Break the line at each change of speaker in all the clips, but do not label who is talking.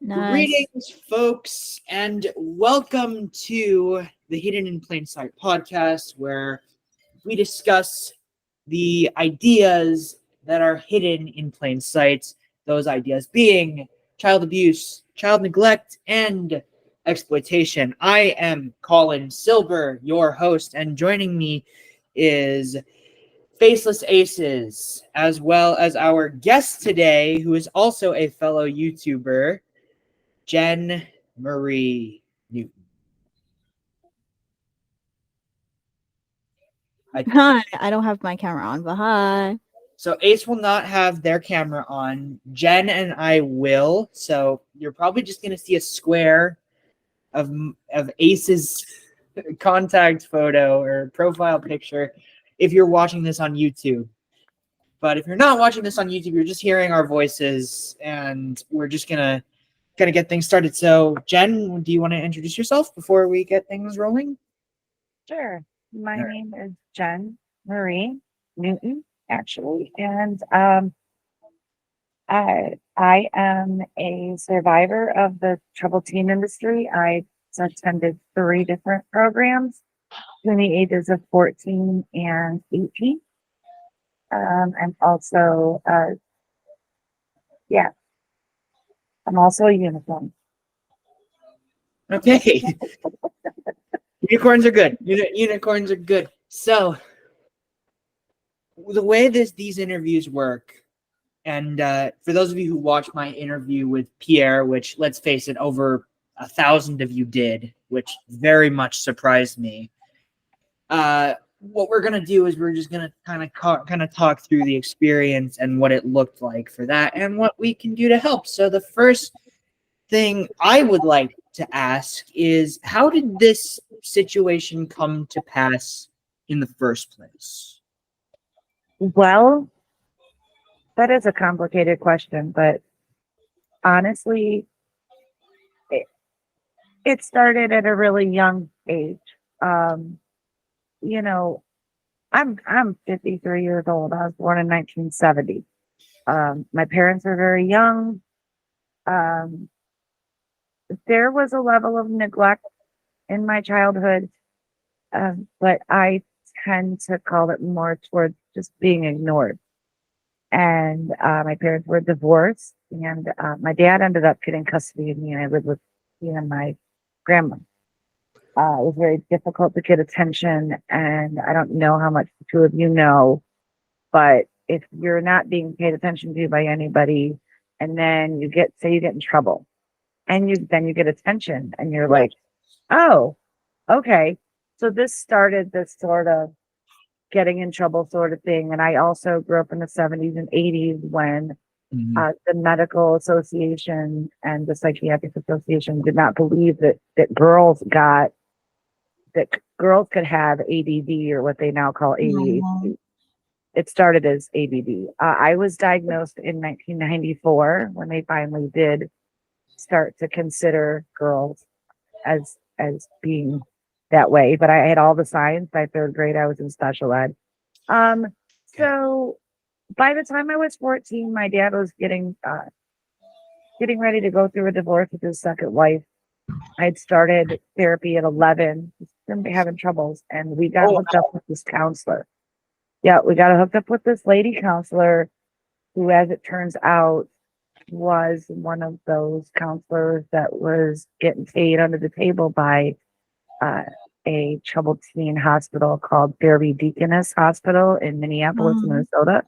Nice.
Greetings, folks, and welcome to the Hidden in Plain Sight podcast, where we discuss the ideas that are hidden in plain sight, those ideas being child abuse, child neglect, and exploitation. I am Colin Silver, your host, and joining me is Faceless Aces, as well as our guest today, who is also a fellow YouTuber, Jenn Marie Newton.
Hi. I don't have my camera on, but hi.
So Ace will not have their camera on. Jenn and I will. So you're probably just going to see a square of Ace's contact photo or profile picture if you're watching this on YouTube. But if you're not watching this on YouTube, you're just hearing our voices, and we're just gonna get things started. So, Jenn, do you want to introduce yourself before we get things rolling?
Sure. My
All right.
name is Jenn Marie Newton, actually, and I am a survivor of the troubled teen industry. I attended 3 different programs between the ages of 14 and 18. I'm also, I'm also a unicorn.
Okay. Unicorns are good. Unicorns are good. So, the way these interviews work, and for those of you who watched my interview with Pierre, which, let's face it, over 1,000 of you did, which very much surprised me. What we're gonna do is we're just gonna kind of talk through the experience and what it looked like for that, and what we can do to help. So the first thing I would like to ask is, how did this situation come to pass in the first place?
Well, that is a complicated question, but honestly, it started at a really young age. You know, I'm 53 years old. I was born in 1970. My parents were very young. Um, there was a level of neglect in my childhood, but I tend to call it more towards just being ignored. And my parents were divorced, and my dad ended up getting custody of me, and I lived with me and my grandma. It was very difficult to get attention, and I don't know how much the two of you know, but if you're not being paid attention to by anybody, and then you get in trouble, and you get attention, and you're like, oh, okay. So this started this sort of getting in trouble sort of thing. And I also grew up in the 70s and 80s when the medical association and the psychiatric association did not believe that girls could have ADD, or what they now call ADHD. It started as ADD. I was diagnosed in 1994 when they finally did start to consider girls as being that way, but I had all the signs. By 3rd grade, I was in special ed. So by the time I was 14, my dad was getting ready to go through a divorce with his second wife. I'd started therapy at 11, having troubles, and we got hooked up with this counselor. Yeah, we got hooked up with this lady counselor who, as it turns out, was one of those counselors that was getting paid under the table by a troubled teen hospital called Fairview Deaconess Hospital in Minneapolis, Minnesota.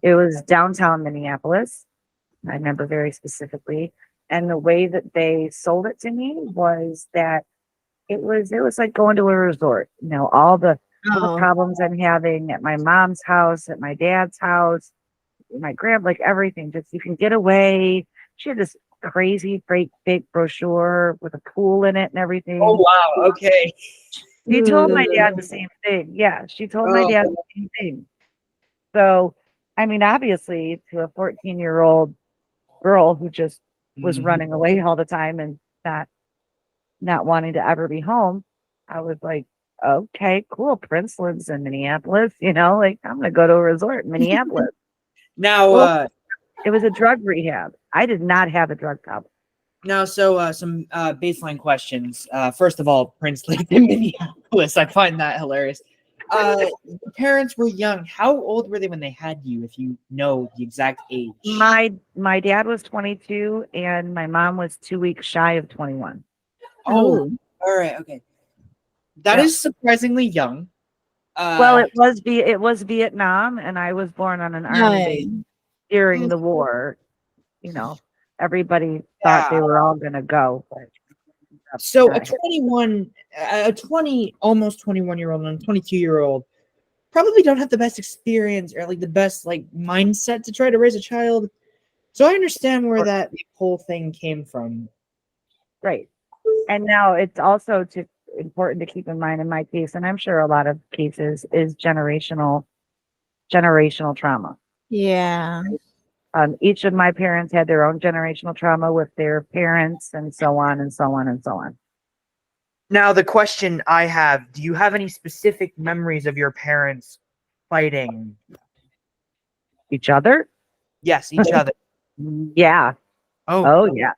It was downtown Minneapolis. I remember very specifically. And the way that they sold it to me was that it was like going to a resort. You know, all the problems I'm having at my mom's house, at my dad's house, my like everything. Just you can get away. She had this crazy fake brochure with a pool in it and everything.
Oh wow! Okay.
She told my dad the same thing. Yeah, she told my dad the same thing. So, I mean, obviously, to a 14-year-old girl who just was running away all the time and not wanting to ever be home, I was like, okay, cool. Prince lives in Minneapolis, like I'm gonna go to a resort in Minneapolis.
Now,
it was a drug rehab. I did not have a drug problem.
Now, so some baseline questions. First of all, Prince lived in Minneapolis. I find that hilarious. Your parents were young. How old were they when they had you, if you know the exact age?
My dad was 22 and my mom was 2 weeks shy of 21.
Oh, all right, okay. That is surprisingly young.
Well, it was Vietnam, and I was born on an army base during the war. You know, everybody thought they were all gonna go. But
so a 20, almost 21-year-old and a 22-year-old probably don't have the best experience or like the best like mindset to try to raise a child. So I understand where that whole thing came from.
Right. And now it's also important to keep in mind in my case, and I'm sure a lot of cases, is generational trauma.
Yeah.
Each of my parents had their own generational trauma with their parents, and so on and so on and so on.
Now, the question I have, do you have any specific memories of your parents fighting?
Each other?
Yes, each other.
Yeah.
Oh,
Yeah.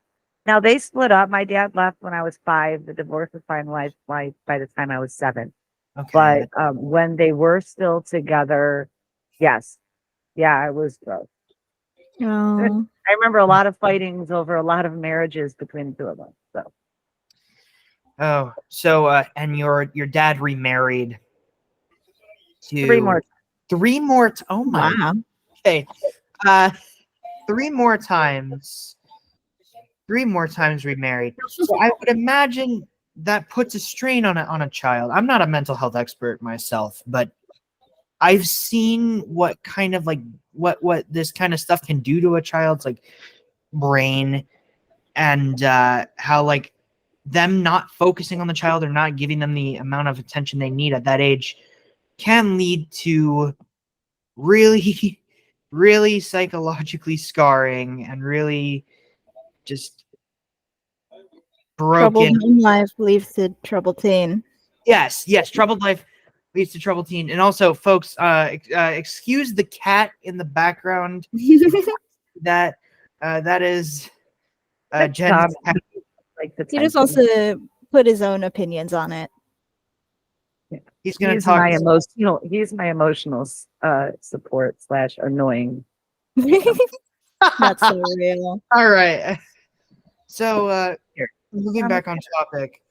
Now they split up. My dad left when I was 5. The divorce was finalized by the time I was 7.
okay.
But when they were still together, yes. Yeah, it was gross.
Oh.
I remember a lot of fightings over a lot of marriages between the two of us.
And your dad remarried to
3 more.
Oh my.
Wow.
Okay. 3 more times. 3 more times remarried. So I would imagine that puts a strain on a child. I'm not a mental health expert myself, but I've seen what kind of like what this kind of stuff can do to a child's like brain, and how like them not focusing on the child or not giving them the amount of attention they need at that age can lead to really, really psychologically scarring and really just
Troubled
broken.
home life leads to troubled teen.
Yes, troubled life leads to troubled teen. And also, folks, excuse the cat in the background. That is Jen's cat.
Like the
He just wants to put his own opinions on it.
He's gonna talk.
He's my emotional support / annoying.
That's so real.
All right. So moving back on topic,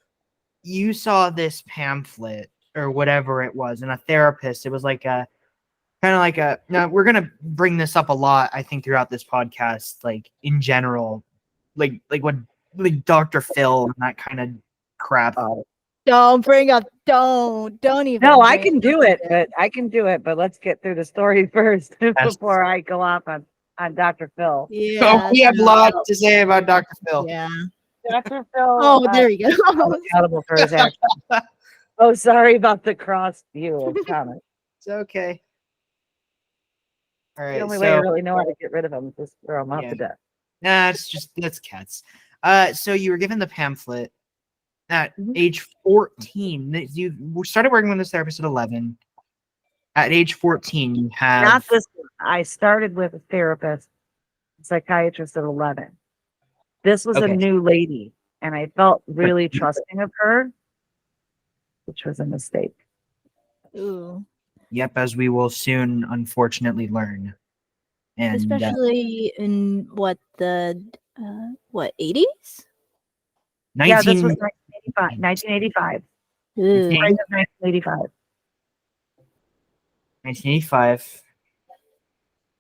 you saw this pamphlet or whatever it was, and a therapist. It was like a kind of like a. Now we're gonna bring this up a lot, I think, throughout this podcast, like in general, like what like Dr. Phil and that kind of crap.
Don't bring up. Don't even.
No, I can do it, but let's get through the story first before I go off on Dr. Phil.
Yeah.
So we have a lot to say about Dr. Phil.
Yeah.
Dr. Phil.
Oh, there you go.
Accountable for his actions. Oh, sorry about the cross view of comment.
It's okay. All right.
The only way I really know how to get rid of them is just throw them out to death.
Nah, that's cats. So you were given the pamphlet at age 14. You started working with this therapist at 11. At age 14, you have
not this one. I started with a therapist, psychiatrist at 11. This was a new lady, and I felt really trusting of her, which was a mistake.
Ooh.
Yep, as we will soon, unfortunately, learn. And
especially in what the 80s?
Yeah, this was 1985. 1985.
1985.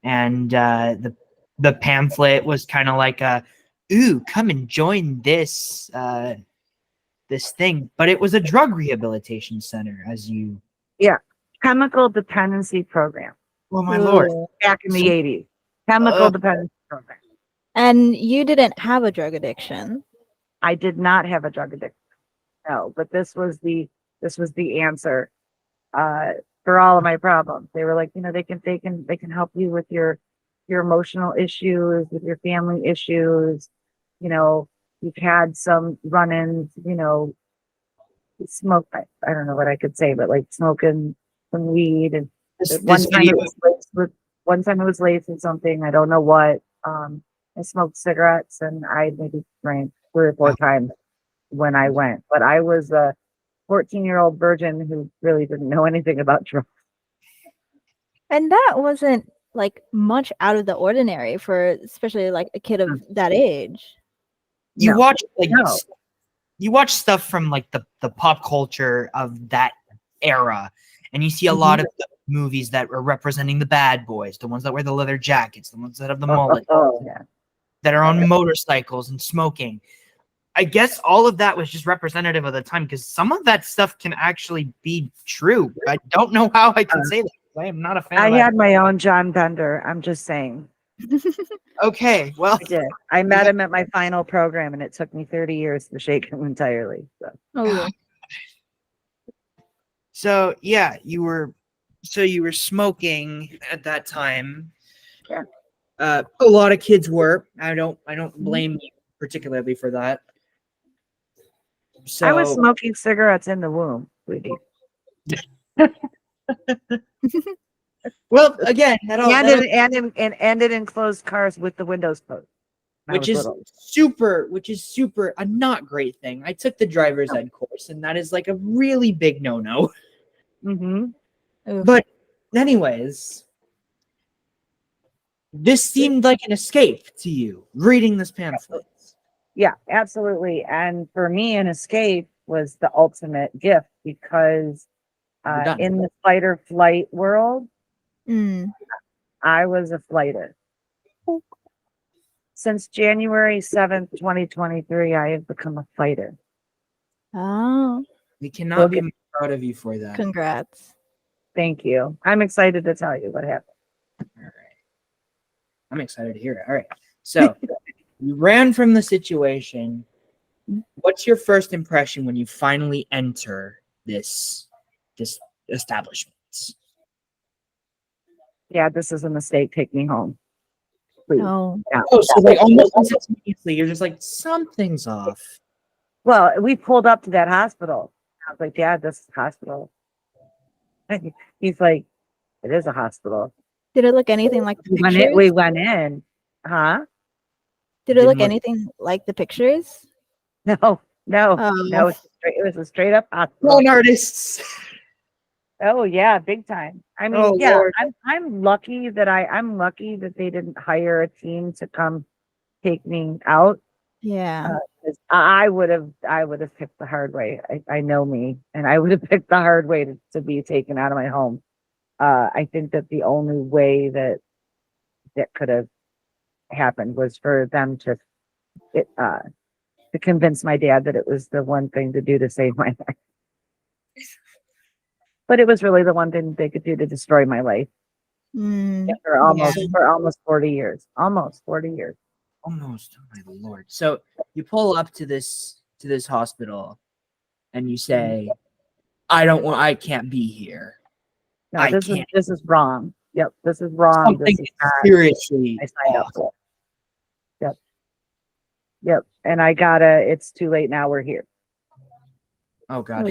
And the pamphlet was kind of like a, ooh, come and join this this thing. But it was a drug rehabilitation center, as you...
Yeah, chemical dependency program.
Oh, my Lord.
Back in the 80s. Chemical dependency program.
And you didn't have a drug addiction.
I did not have a drug addiction. No, but this was the answer for all of my problems. They were like, they can help you with your emotional issues, with your family issues. You've had some run-ins, smoke. I don't know what I could say, but like smoking some weed, and one time it was laced with something. I don't know what. I smoked cigarettes, and I maybe drank 3 or 4 times when I went. But I was a 14-year-old virgin who really didn't know anything about drugs.
And that wasn't like much out of the ordinary for especially like a kid of that age.
You
No.
watch like
No.
you watch stuff from like the pop culture of that era, and you see a lot of the movies that are representing the bad boys, the ones that wear the leather jackets, the ones that have the mullet,
Yeah.
that are on motorcycles and smoking. I guess all of that was just representative of the time, because some of that stuff can actually be true. I don't know how I can say that. I am not a fan
I
of that.
had my own John Bender. I'm just saying.
Okay, well,
I did. I met him at my final program, and it took me 30 years to shake him entirely. So.
Oh,
so yeah, you were smoking at that time.
Yeah.
A lot of kids were. I don't blame you particularly for that. So
I was smoking cigarettes in the womb, sweetie.
well, again,
And in enclosed cars with the windows closed.
which is super a not great thing. I took the driver's ed course, and that is like a really big no-no.
Mm-hmm.
But anyways, this seemed like an escape to you reading this pamphlet.
Yeah, absolutely. And for me, an escape was the ultimate gift because
We're done.
in the fight or flight world,
mm.
I was a flighter. Since January 7th, 2023, I have become a fighter.
Oh,
We cannot be proud of you for that.
congrats.
Thank you. I'm excited to tell you what happened.
All right. I'm excited to hear it. All right. So you ran from the situation. What's your first impression when you finally enter this establishment?
Yeah, this is a mistake. Take me home. Please.
Oh,
Yeah.
Oh, so like almost instantaneously, you're just like, something's off.
Well, we pulled up to that hospital. I was like, Dad, this is a hospital. He's like, it is a hospital.
did it look anything like the pictures?
We went in. Huh?
Did it look
Didn't look-
anything like the pictures?
No.
Oh.
It was a straight up hospital.
Con artists.
Oh yeah, big time. I mean,
Oh,
yeah,
Lord.
I'm lucky that they didn't hire a team to come take me out.
Yeah.
'Cause I would have picked the hard way. I know me, and I would have picked the hard way to be taken out of my home. I think that the only way that could have happened was for them to convince my dad that it was the one thing to do to save my life. But it was really the one thing they could do to destroy my life
Mm.
for almost 40 years. Almost 40 years.
Almost, oh my Lord. So you pull up to this hospital and you say, I can't be here.
No, this is wrong. Yep, this is wrong.
Something
This is not
seriously
I signed up
off.
for. Yep. And it's too late now, we're here.
Oh God.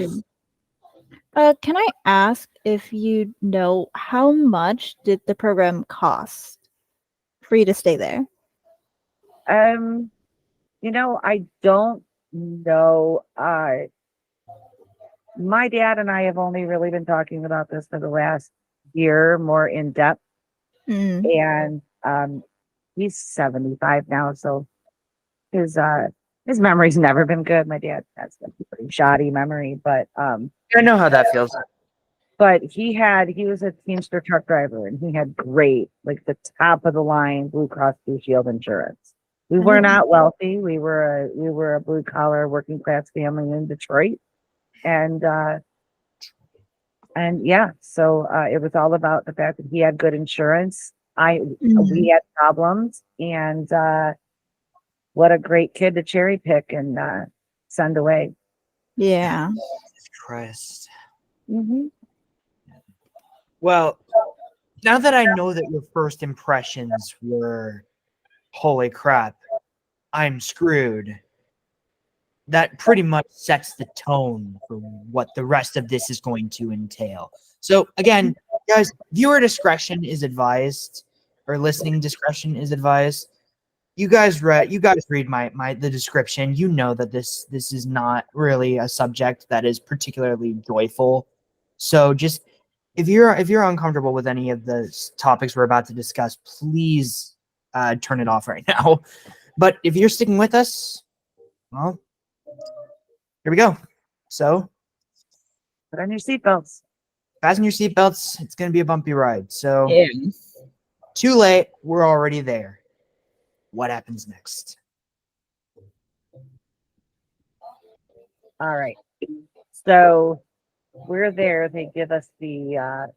Can I ask if you know how much did the program cost for you to stay there?
I don't know. My dad and I have only really been talking about this for the last year, more in depth.
Mm.
And he's 75 now, so his memory's never been good. My dad has a pretty shoddy memory, but
I know how that feels.
but he was a Teamster truck driver, and he had great, like the top of the line Blue Cross Blue Shield insurance. We were not wealthy. We were a blue collar working class family in Detroit. And yeah, so it was all about the fact that he had good insurance. We had problems, and what a great kid to cherry pick and send away.
Yeah.
Jesus Christ.
Mm-hmm.
Well, now that I know that your first impressions were, holy crap, I'm screwed, that pretty much sets the tone for what the rest of this is going to entail. So again, guys, viewer discretion is advised, or listening discretion is advised. you guys read my the description. You know that this is not really a subject that is particularly joyful. So just if you're uncomfortable with any of the topics we're about to discuss, please turn it off right now. But if you're sticking with us, well, here we go. So
Put on your seatbelts.
fasten your seatbelts. It's gonna be a bumpy ride. So
Yeah.
too late. We're already there. What happens next?
All right. So we're there. They give us the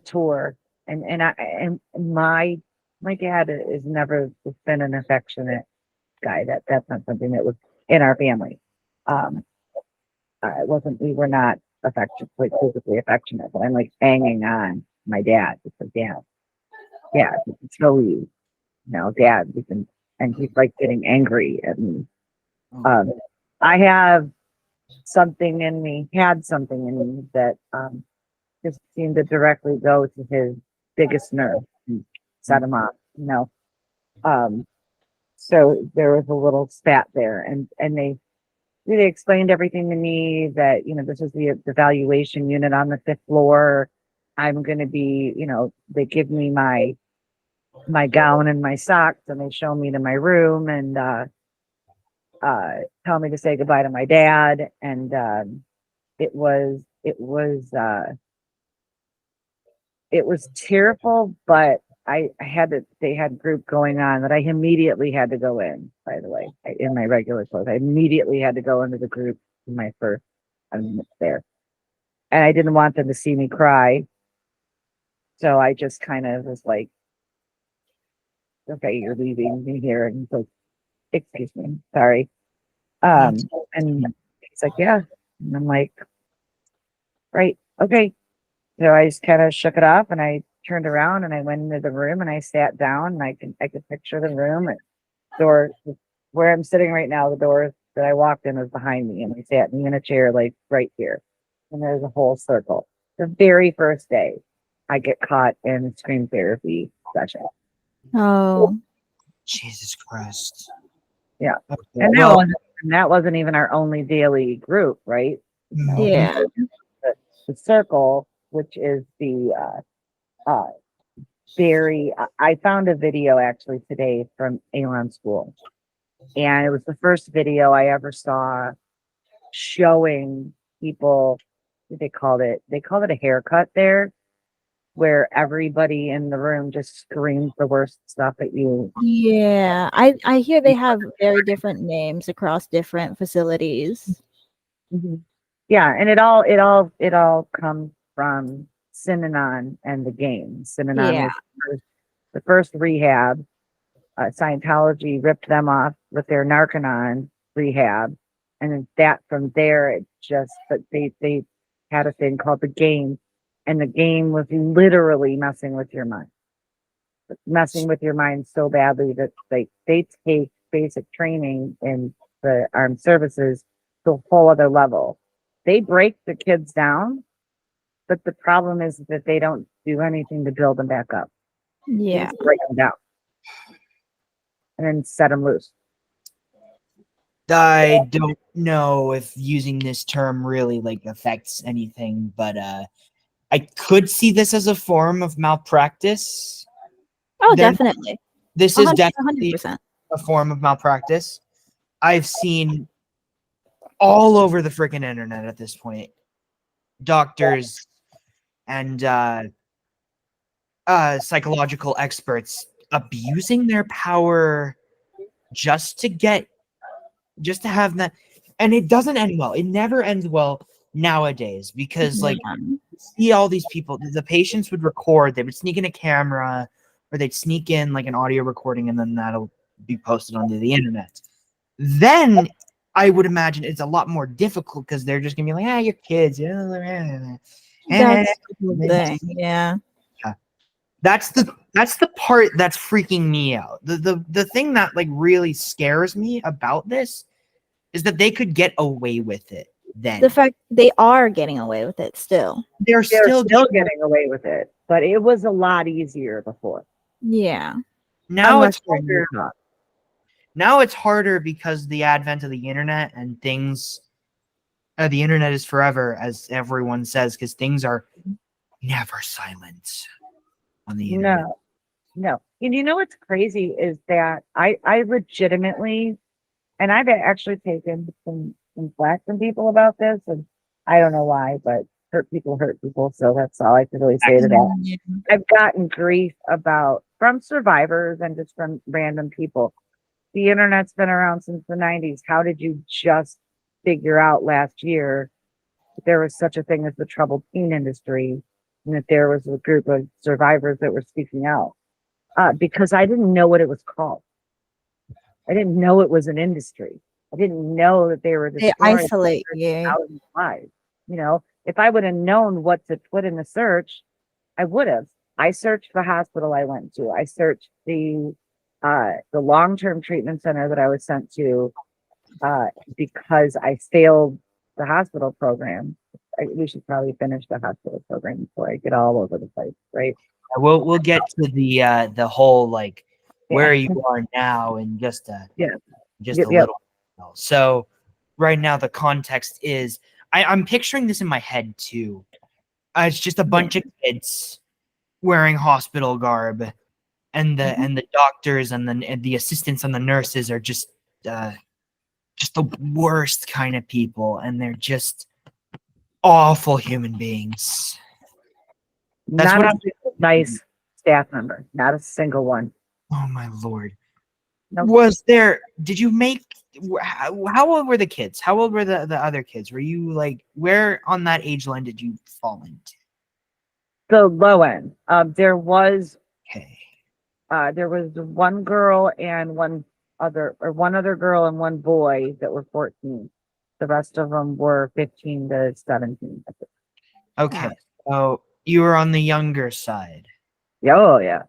tour, and my dad is never been an affectionate guy. That's not something that was in our family. It wasn't. We were not affectionate, like physically affectionate. But I'm like banging on my dad. It's like, Dad, it's really, Dad. And he's like getting angry at me. I have something in me, had something in me that just seemed to directly go to his biggest nerve and set him off, So there was a little spat there, and they really explained everything to me that, this is the evaluation unit on the 5th floor. I'm going to be, they give me my gown and my socks, and they show me to my room and tell me to say goodbye to my dad. And it was tearful, but they had group going on that I immediately had to go in, by the way, in my regular clothes. I immediately had to go into the group in my first there. And I didn't want them to see me cry. So I just kind of was like, okay, you're leaving me here. And he's like, excuse me, sorry. And he's like, yeah. And I'm like, right, okay. So I just kind of shook it off, and I turned around and I went into the room and I sat down, and I could picture the room, and door where I'm sitting right now, the door that I walked in was behind me, and I sat in a chair like right here. And there's a whole circle. The very first day I get caught in a scream therapy session.
Oh.
Jesus Christ.
Yeah.
Okay,
And that wasn't even our only daily group, right?
Yeah.
The circle, which is the I found a video actually today from Alon School, and it was the first video I ever saw showing people. They called it a haircut there, where everybody in the room just screams the worst stuff at you.
Yeah. I hear they have very different names across different facilities.
Mm-hmm. Yeah, and it all comes from Synanon and the game. Synanon was the first rehab. Scientology ripped them off with their Narcanon rehab, and then that from there it just. But they had a thing called the game, and the game was literally messing with your mind, so badly that they take basic training in the armed services to a whole other level. They break the kids down, but the problem is that they don't do anything to build them back up. They
Yeah.
just break them down and then set them loose.
I don't know if using this term really affects anything, but I could see this as a form of malpractice.
Oh, definitely.
This is definitely
100%.
a form of malpractice. I've seen all over the freaking internet at this point, doctors and psychological experts abusing their power just to have that, and it doesn't end well. It never ends well nowadays, because see all these people, the patients would record, they would sneak in a camera, or they'd sneak in an audio recording, and then that'll be posted onto the internet. Then I would imagine it's a lot more difficult, because they're just gonna be like, you're kids.
That's the thing. Yeah.
That's the part that's freaking me out. The thing that really scares me about this is that they could get away with it. Then
The fact they are getting away with it still.
they're still
getting away with it, but it was a lot easier before.
Yeah.
Now
Unless
it's
you're
harder.
Utah.
Now it's harder because the advent of the internet and things. The internet is forever, as everyone says, because things are never silent on the internet.
No. And you know what's crazy is that I legitimately, and I've actually taken some flack from people about this, and I don't know why, but hurt people. So that's all I can really say to that.
Yeah.
I've gotten grief from survivors and just from random people. The internet's been around since the 90s. How did you just figure out last year that there was such a thing as the troubled teen industry and that there was a group of survivors that were speaking out? Because I didn't know what it was called. I didn't know it was an industry. I didn't know that they were
They
destroying
isolate you.
thousands of lives. You know, if I would have known what to put in the search, I would have. I searched the hospital I went to. I searched the long-term treatment center that I was sent to because I failed the hospital program. We should probably finish the hospital program before I get all over the place, right?
We'll get to the whole like where
Yeah.
you are now in just a
Yep.
little. So right now the context is I'm picturing this in my head too. It's just a bunch of kids wearing hospital garb, and the doctors and the assistants and the nurses are just the worst kind of people, and they're just awful human beings. That's
Not
what
a
I'm.
single nice staff member, not a single one.
Oh my lord.
Nope.
Did you make, how old were the kids? How old were the other kids? Were you like, where on that age line did you fall into?
The low end. There was
Okay.
one girl and one other girl and one boy that were 14. The rest of them were 15 to 17.
Okay. So you were on the younger side.
Oh yeah.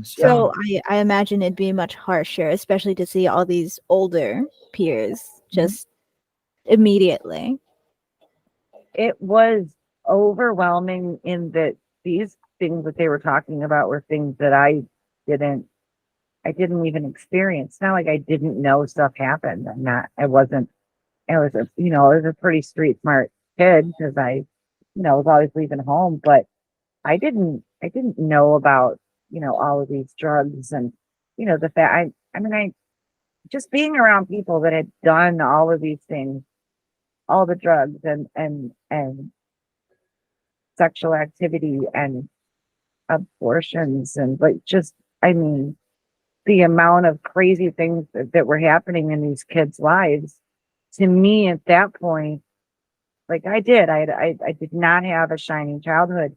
So I imagine it'd be much harsher, especially to see all these older peers just immediately.
It was overwhelming in that these things that they were talking about were things that I didn't even experience. It's not like I didn't know stuff happened. I was a pretty street smart kid because I was always leaving home, but I didn't know about, all of these drugs and, the fact I just being around people that had done all of these things, all the drugs and sexual activity and abortions and the amount of crazy things that were happening in these kids' lives. To me at that point, like I did not have a shining childhood,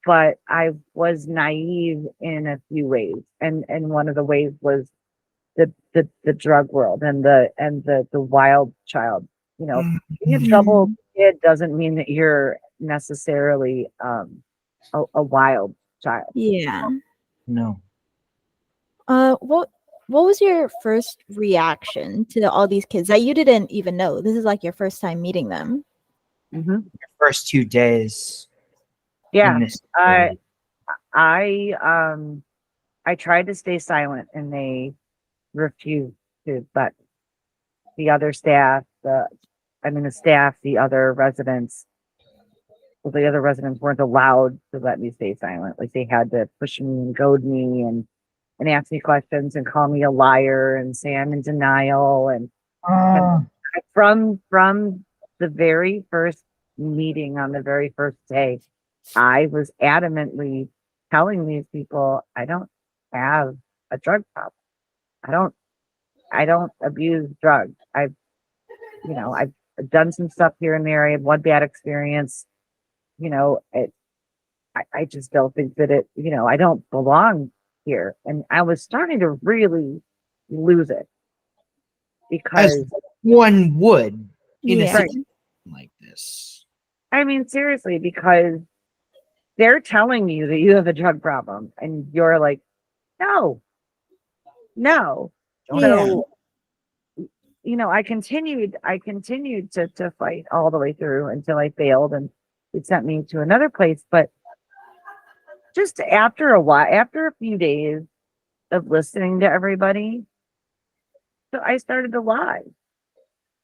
but I was naive in a few ways. And one of the ways was the drug world and the wild child. Being a troubled kid doesn't mean that you're necessarily a wild child.
Yeah.
No.
What was your first reaction to all these kids that you didn't even know? This is like your first time meeting them.
Mm-hmm.
First 2 days.
Yeah.
In this
I tried to stay silent and they refused to, but the other staff, the other residents, well, the other residents weren't allowed to let me stay silent. Like they had to push me and goad me and ask me questions and call me a liar and say I'm in denial. And from the very first meeting on the very first day, I was adamantly telling these people, I don't have a drug problem. I don't abuse drugs. I've done some stuff here and there. I had one bad experience. I just don't think that I don't belong here. And I was starting to really lose it because
as one would in a
Yeah.
situation like this.
I mean, seriously, because they're telling you that you have a drug problem and you're like, no.
Yeah.
So, I continued to fight all the way through until I failed and it sent me to another place. But just after a while, after a few days of listening to everybody, So I started to lie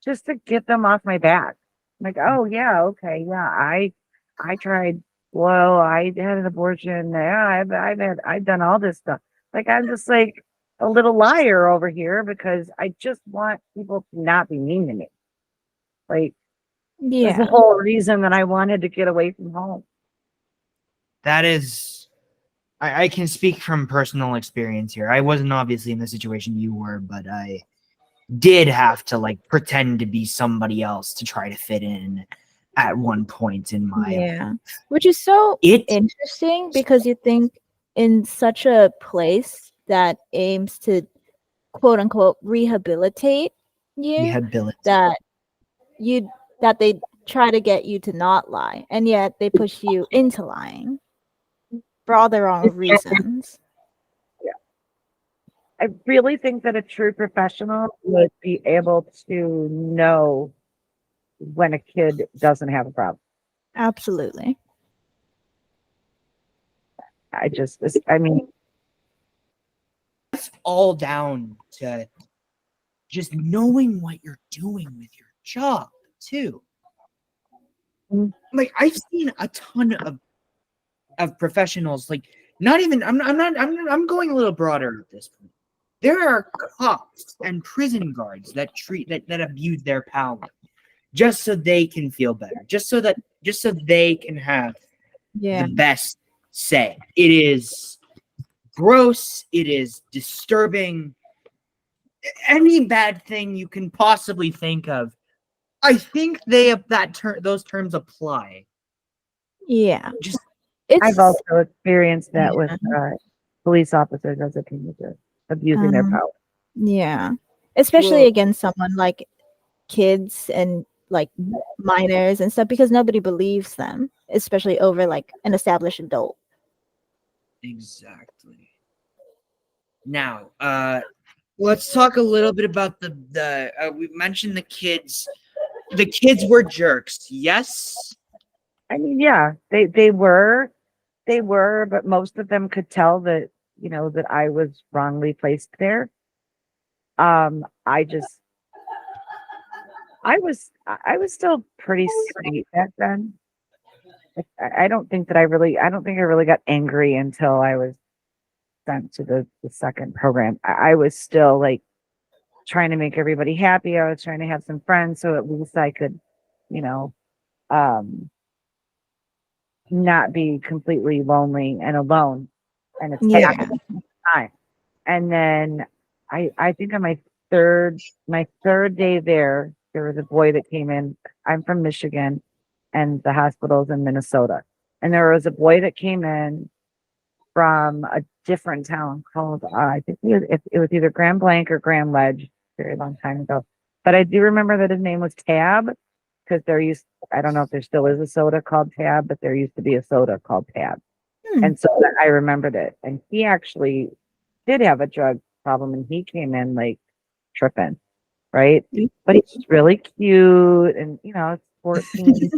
just to get them off my back. Like, oh yeah, okay, yeah, I tried. Well, I had an abortion. Yeah, I've done all this stuff. Like I'm just like a little liar over here because I just want people to not be mean to me. Like that's the
Yeah.
whole reason that I wanted to get away from home.
That is, I can speak from personal experience here. I wasn't obviously in the situation you were, but I did have to like pretend to be somebody else to try to fit in at one point in my
Yeah. Which is so
it
interesting because you think in such a place that aims to quote unquote rehabilitate you
rehabilitation.
that you that they try to get you to not lie and yet they push you into lying for all the wrong reasons.
I really think that a true professional would be able to know when a kid doesn't have a problem.
Absolutely.
I mean,
It's all down to just knowing what you're doing with your job too.
Mm.
Like I've seen a ton of professionals, like not even I'm going a little broader at this point. There are cops and prison guards that that abuse their power just so they can feel better, just so they can have
Yeah.
the best say. It is gross, it is disturbing. Any bad thing you can possibly think of, I think those terms apply.
Yeah.
Just
I've
It's
also experienced that with
yeah.
police officers as a teenager abusing their power.
Yeah. Especially
well,
against someone like kids and like minors and stuff because nobody believes them, especially over like an established adult.
exactly. Now, let's talk a little bit about the we mentioned the kids. The kids were jerks. Yes.
I mean, yeah, they were, but most of them could tell that, that I was wrongly placed there. I just I was still pretty sweet back then. I don't think that I don't think I really got angry until I was sent to the second program. I was still like trying to make everybody happy. I was trying to have some friends so at least I could, you know, um, not be completely lonely and alone and
Yeah.
attacked all the time. And then I think on my third day there was a boy that came in. I'm from Michigan and the hospital's in Minnesota. And there was a boy that came in from a different town called I think it was either Grand Blanc or Grand Ledge, very long time ago. But I do remember that his name was Tab because I don't know if there still is a soda called Tab, but there used to be a soda called Tab.
Hmm.
And so I remembered it. And he actually did have a drug problem and he came in like tripping, right? But he's really cute and 14,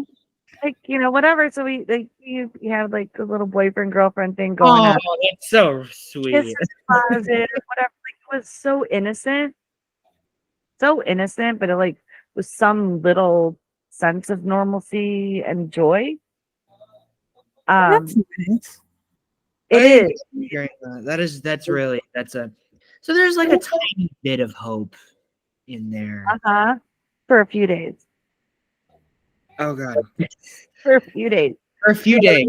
like, whatever. So you have like the little boyfriend girlfriend thing going on.
That's so
Kiss
sweet.
in the closet or whatever. Like, it was so innocent, but it like was some little sense of normalcy and joy.
That's nice.
It
I
is.
agree hearing that. That's a so there's like a tiny bit of hope in there.
Uh-huh. For a few days.
Oh god.
For a few days.
For a few days.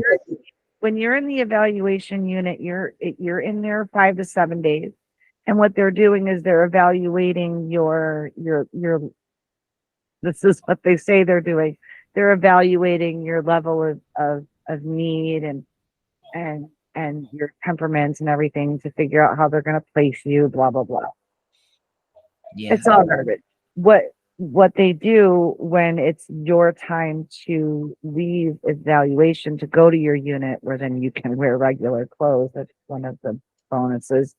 When you're in the evaluation unit, you're in there 5 to 7 days. And what they're doing is they're evaluating your this is what they say they're doing. They're evaluating your level of need and your temperaments and everything to figure out how they're going to place you, blah, blah, blah.
Yeah.
It's all garbage. What they do when it's your time to leave evaluation to go to your unit where then you can wear regular clothes. That's one of the bonuses.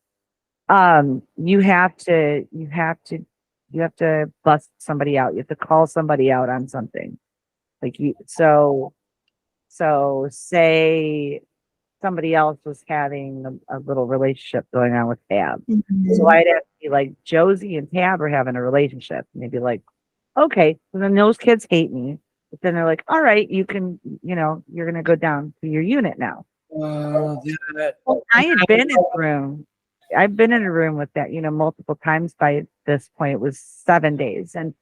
You have to bust somebody out. You have to call somebody out on something. Like so say somebody else was having a little relationship going on with Tab.
Mhm.
So I'd have to be like, Josie and Tab are having a relationship. And they'd be like, okay. So then those kids hate me. But then they're like, all right, you can, you're going to go down to your unit now.
That,
I had been in a room. I've been in a room with that, multiple times by this point. It was 7 days. And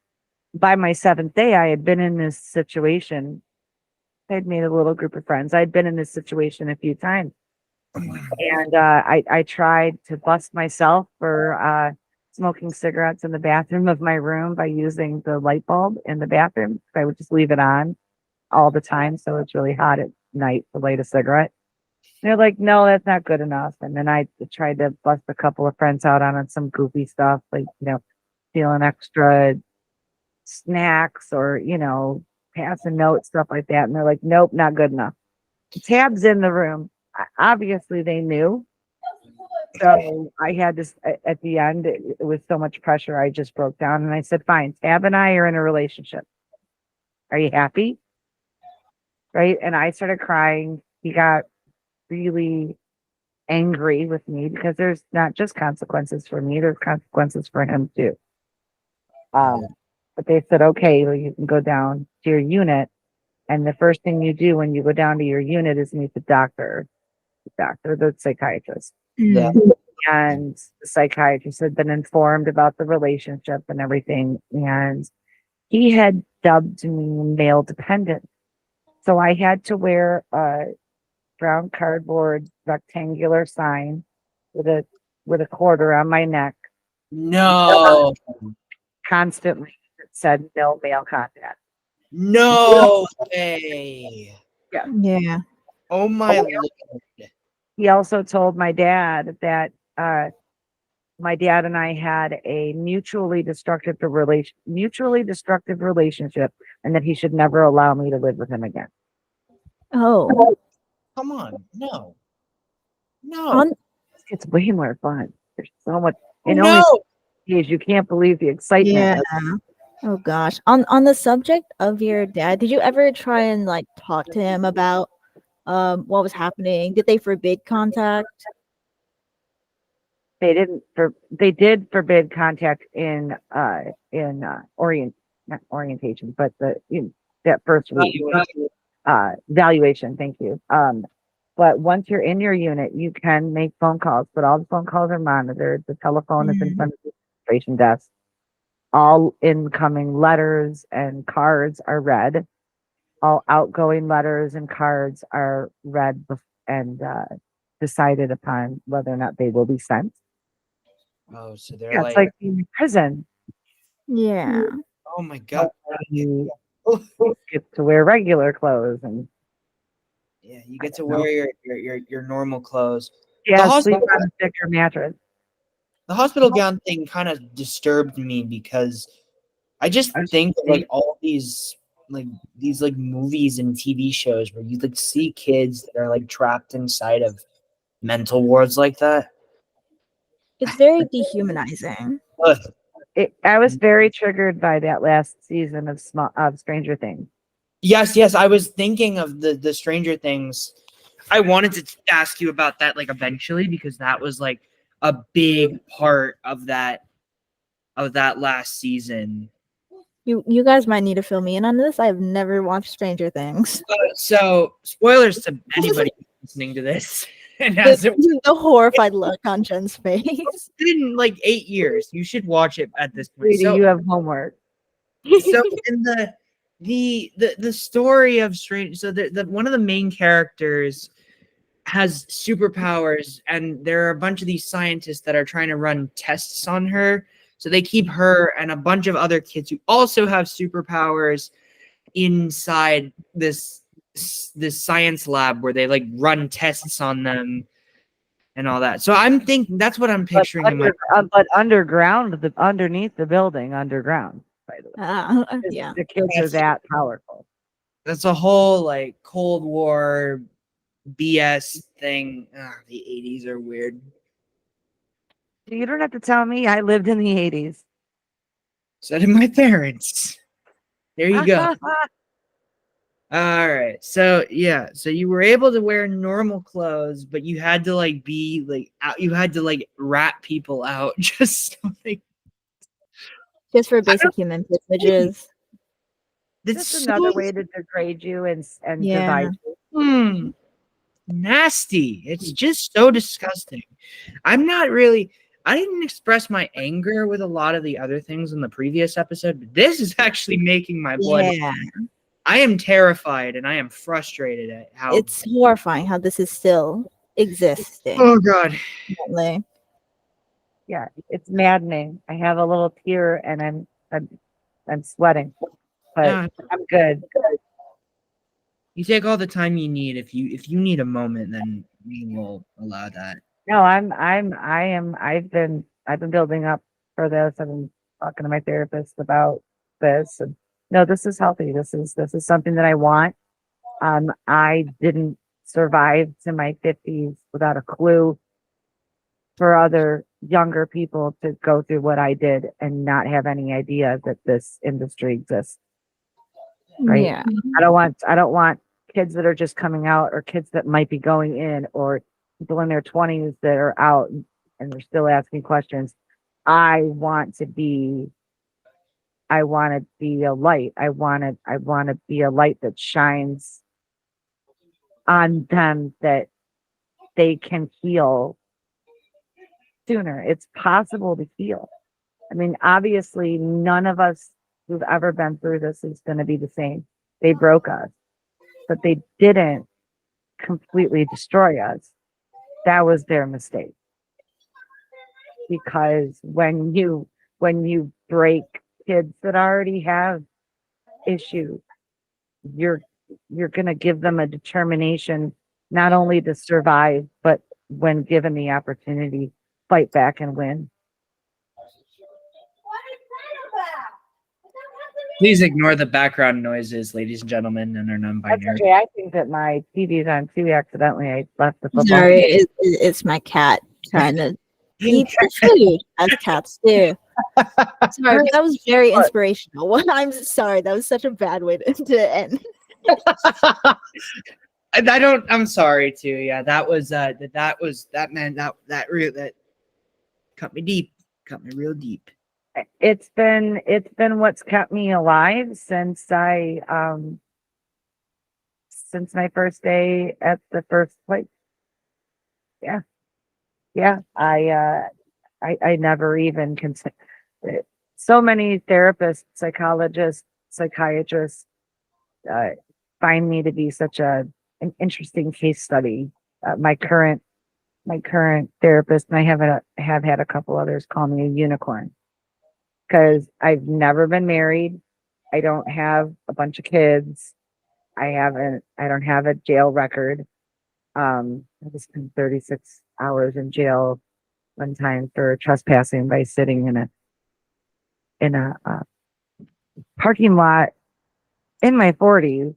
by my 7th day, I had been in this situation. I'd made a little group of friends. I'd been in this situation a few times. And I tried to bust myself for smoking cigarettes in the bathroom of my room by using the light bulb in the bathroom. I would just leave it on all the time. So it's really hot at night to light a cigarette. They're like, no, that's not good enough. And then I tried to bust a couple of friends out on some goofy stuff, like, stealing extra snacks or, passing notes, stuff like that. And they're like, nope, not good enough. Tab's in the room. Obviously, they knew. So I had this at the end. It was so much pressure. I just broke down and I said, fine, Tab and I are in a relationship. Are you happy? Right. And I started crying. He got really angry with me because there's not just consequences for me, there's consequences for him too. But they said, okay, well, you can go down to your unit. And the first thing you do when you go down to your unit is meet the the psychiatrist.
that,
And the psychiatrist had been informed about the relationship and everything. And he had dubbed me male dependent. So I had to wear a brown cardboard rectangular sign with a cord around my neck
no,
constantly that said no male contact.
no way.
Yeah.
Oh my Lord.
He also told my dad that my dad and I had a mutually destructive relationship, and that he should never allow me to live with him again.
Oh.
Come on. No.
On
It's way more fun. There's so much.
Oh,
In
no.
only days, you can't believe the excitement.
yeah. Oh gosh. On the subject of your dad, did you ever try and like talk to him about what was happening? Did they forbid contact?
They did forbid contact in not orientation, but that first week valuation. Thank you. But once you're in your unit, you can make phone calls, but all the phone calls are monitored. The telephone is in front of the registration desk. All incoming letters and cards are read. All outgoing letters and cards are read and decided upon whether or not they will be sent.
Oh, so they're
Yeah, it's like being in prison.
Yeah.
oh my God.
You get to wear regular clothes and
Yeah, you get to wear your normal clothes.
sleep on a thicker mattress.
The hospital gown thing kind of disturbed me because I just think of like all these movies and TV shows where you like see kids that are like trapped inside of mental wards like that.
It's very dehumanizing.
Ugh.
I was very triggered by that last season of Stranger Things.
Yes, I was thinking of the Stranger Things. I wanted to ask you about that like eventually because that was like a big part of that last season.
You guys might need to fill me in on this. I've never watched Stranger Things.
So spoilers to anybody listening to this. And as it
The horrified look on Jen's face.
it's been like 8 years, you should watch it at this point.
Sweetie, you have homework.
So in the story of Strange, so the one of the main characters has superpowers, and there are a bunch of these scientists that are trying to run tests on her. So they keep her and a bunch of other kids who also have superpowers inside this science lab where they like run tests on them and all that. So I'm thinking that's what I'm picturing in my
But underground, underneath the building, underground. By the way,
Yeah.
the kids are that powerful.
that's a whole like Cold War BS thing. The 80s are weird.
You don't have to tell me. I lived in the 80s.
So did my parents. There you go. All right. So yeah, so you were able to wear normal clothes, but you had to like be like out, you had to like rat people out just so like
Just for
I don't
basic human
think
privileges.
that's
Just
so
another way to degrade you and
Yeah.
divide you.
nasty. It's just so disgusting. I'm not really I didn't express my anger with a lot of the other things in the previous episode, but this is actually making my blood.
Yeah.
I am terrified and I am frustrated at how
It's horrifying how this is still existing.
oh god.
Definitely.
Yeah, it's maddening. I have a little tear and I'm sweating, but
Uh,
I'm good.
you take all the time you need. If you need a moment, then we will allow that.
No, I've been building up for this. I've been talking to my therapist about this. And no, this is healthy. This is something that I want. I didn't survive to my 50s without a clue for other younger people to go through what I did and not have any idea that this industry exists. Right.
Yeah.
I don't want kids that are just coming out or kids that might be going in or people in their 20s that are out and they're still asking questions. I want to be I want to be a light. I want to be a light that shines on them that they can heal sooner. It's possible to heal. I mean, obviously none of us who've ever been through this is going to be the same. They broke us, but they didn't completely destroy us. That was their mistake. Because when you break kids that already have issues, you're you're going to give them a determination not only to survive, but when given the opportunity, fight back and win.
Please ignore the background noises, ladies and gentlemen, and our
That's
non-binary.
okay. I think that my TV's on too. Accidentally, I left the football.
Sorry, it's my cat trying to eat the food, as cats do. Sorry, but that was very inspirational. I'm sorry, that was such a bad way to end.
I don't. I'm sorry too. Yeah, that was that man that cut me deep, cut me real deep.
It's been what's kept me alive since my first day at the first place. Yeah. Yeah. I never even considered so many therapists, psychologists, psychiatrists find me to be such an interesting case study. My current therapist, and I have had a couple others call me a unicorn because I've never been married. I don't have a bunch of kids. I don't have a jail record. I spent 36 hours in jail one time for trespassing by sitting in a parking lot in my 40s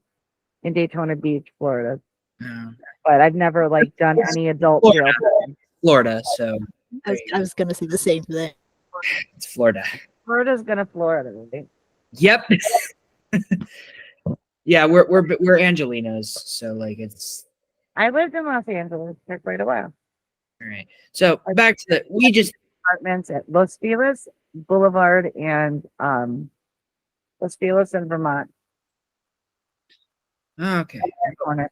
in Daytona Beach, Florida.
Yeah.
But I've never like done any adult jail time.
Florida, so
I was gonna say the same thing.
it's Florida.
Florida's gonna Florida, right?
Yep. Yeah, we're Angelinos, so like it's
I lived in Los Angeles for quite a while.
all right. So back to the we just
Apartments at Los Feliz Boulevard and Los Feliz in Vermont.
okay.
That corner.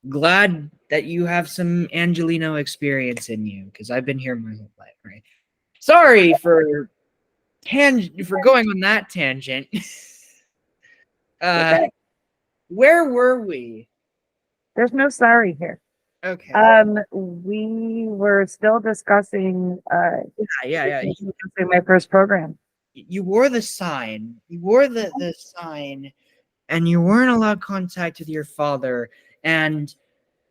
Glad that you have some Angelino experience in you because I've been here my whole life. Right. Sorry for going on that tangent.
Okay.
Where were we?
There's no sorry here.
Okay.
We were still discussing
Yeah.
my first program.
You wore the sign. You wore the sign, and you weren't allowed contact with your father. And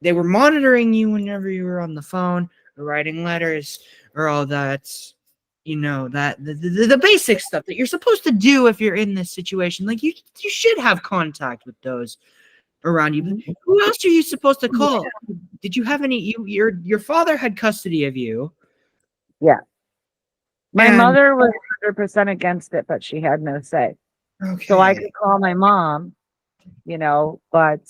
they were monitoring you whenever you were on the phone or writing letters or all that. You know that the basic stuff that you're supposed to do if you're in this situation. Like you should have contact with those around you. But who else are you supposed to call? Did you have any? Your father had custody of you.
Yeah. My
And-
mother was 100% against it, but she had no say.
Okay.
So I could call my mom but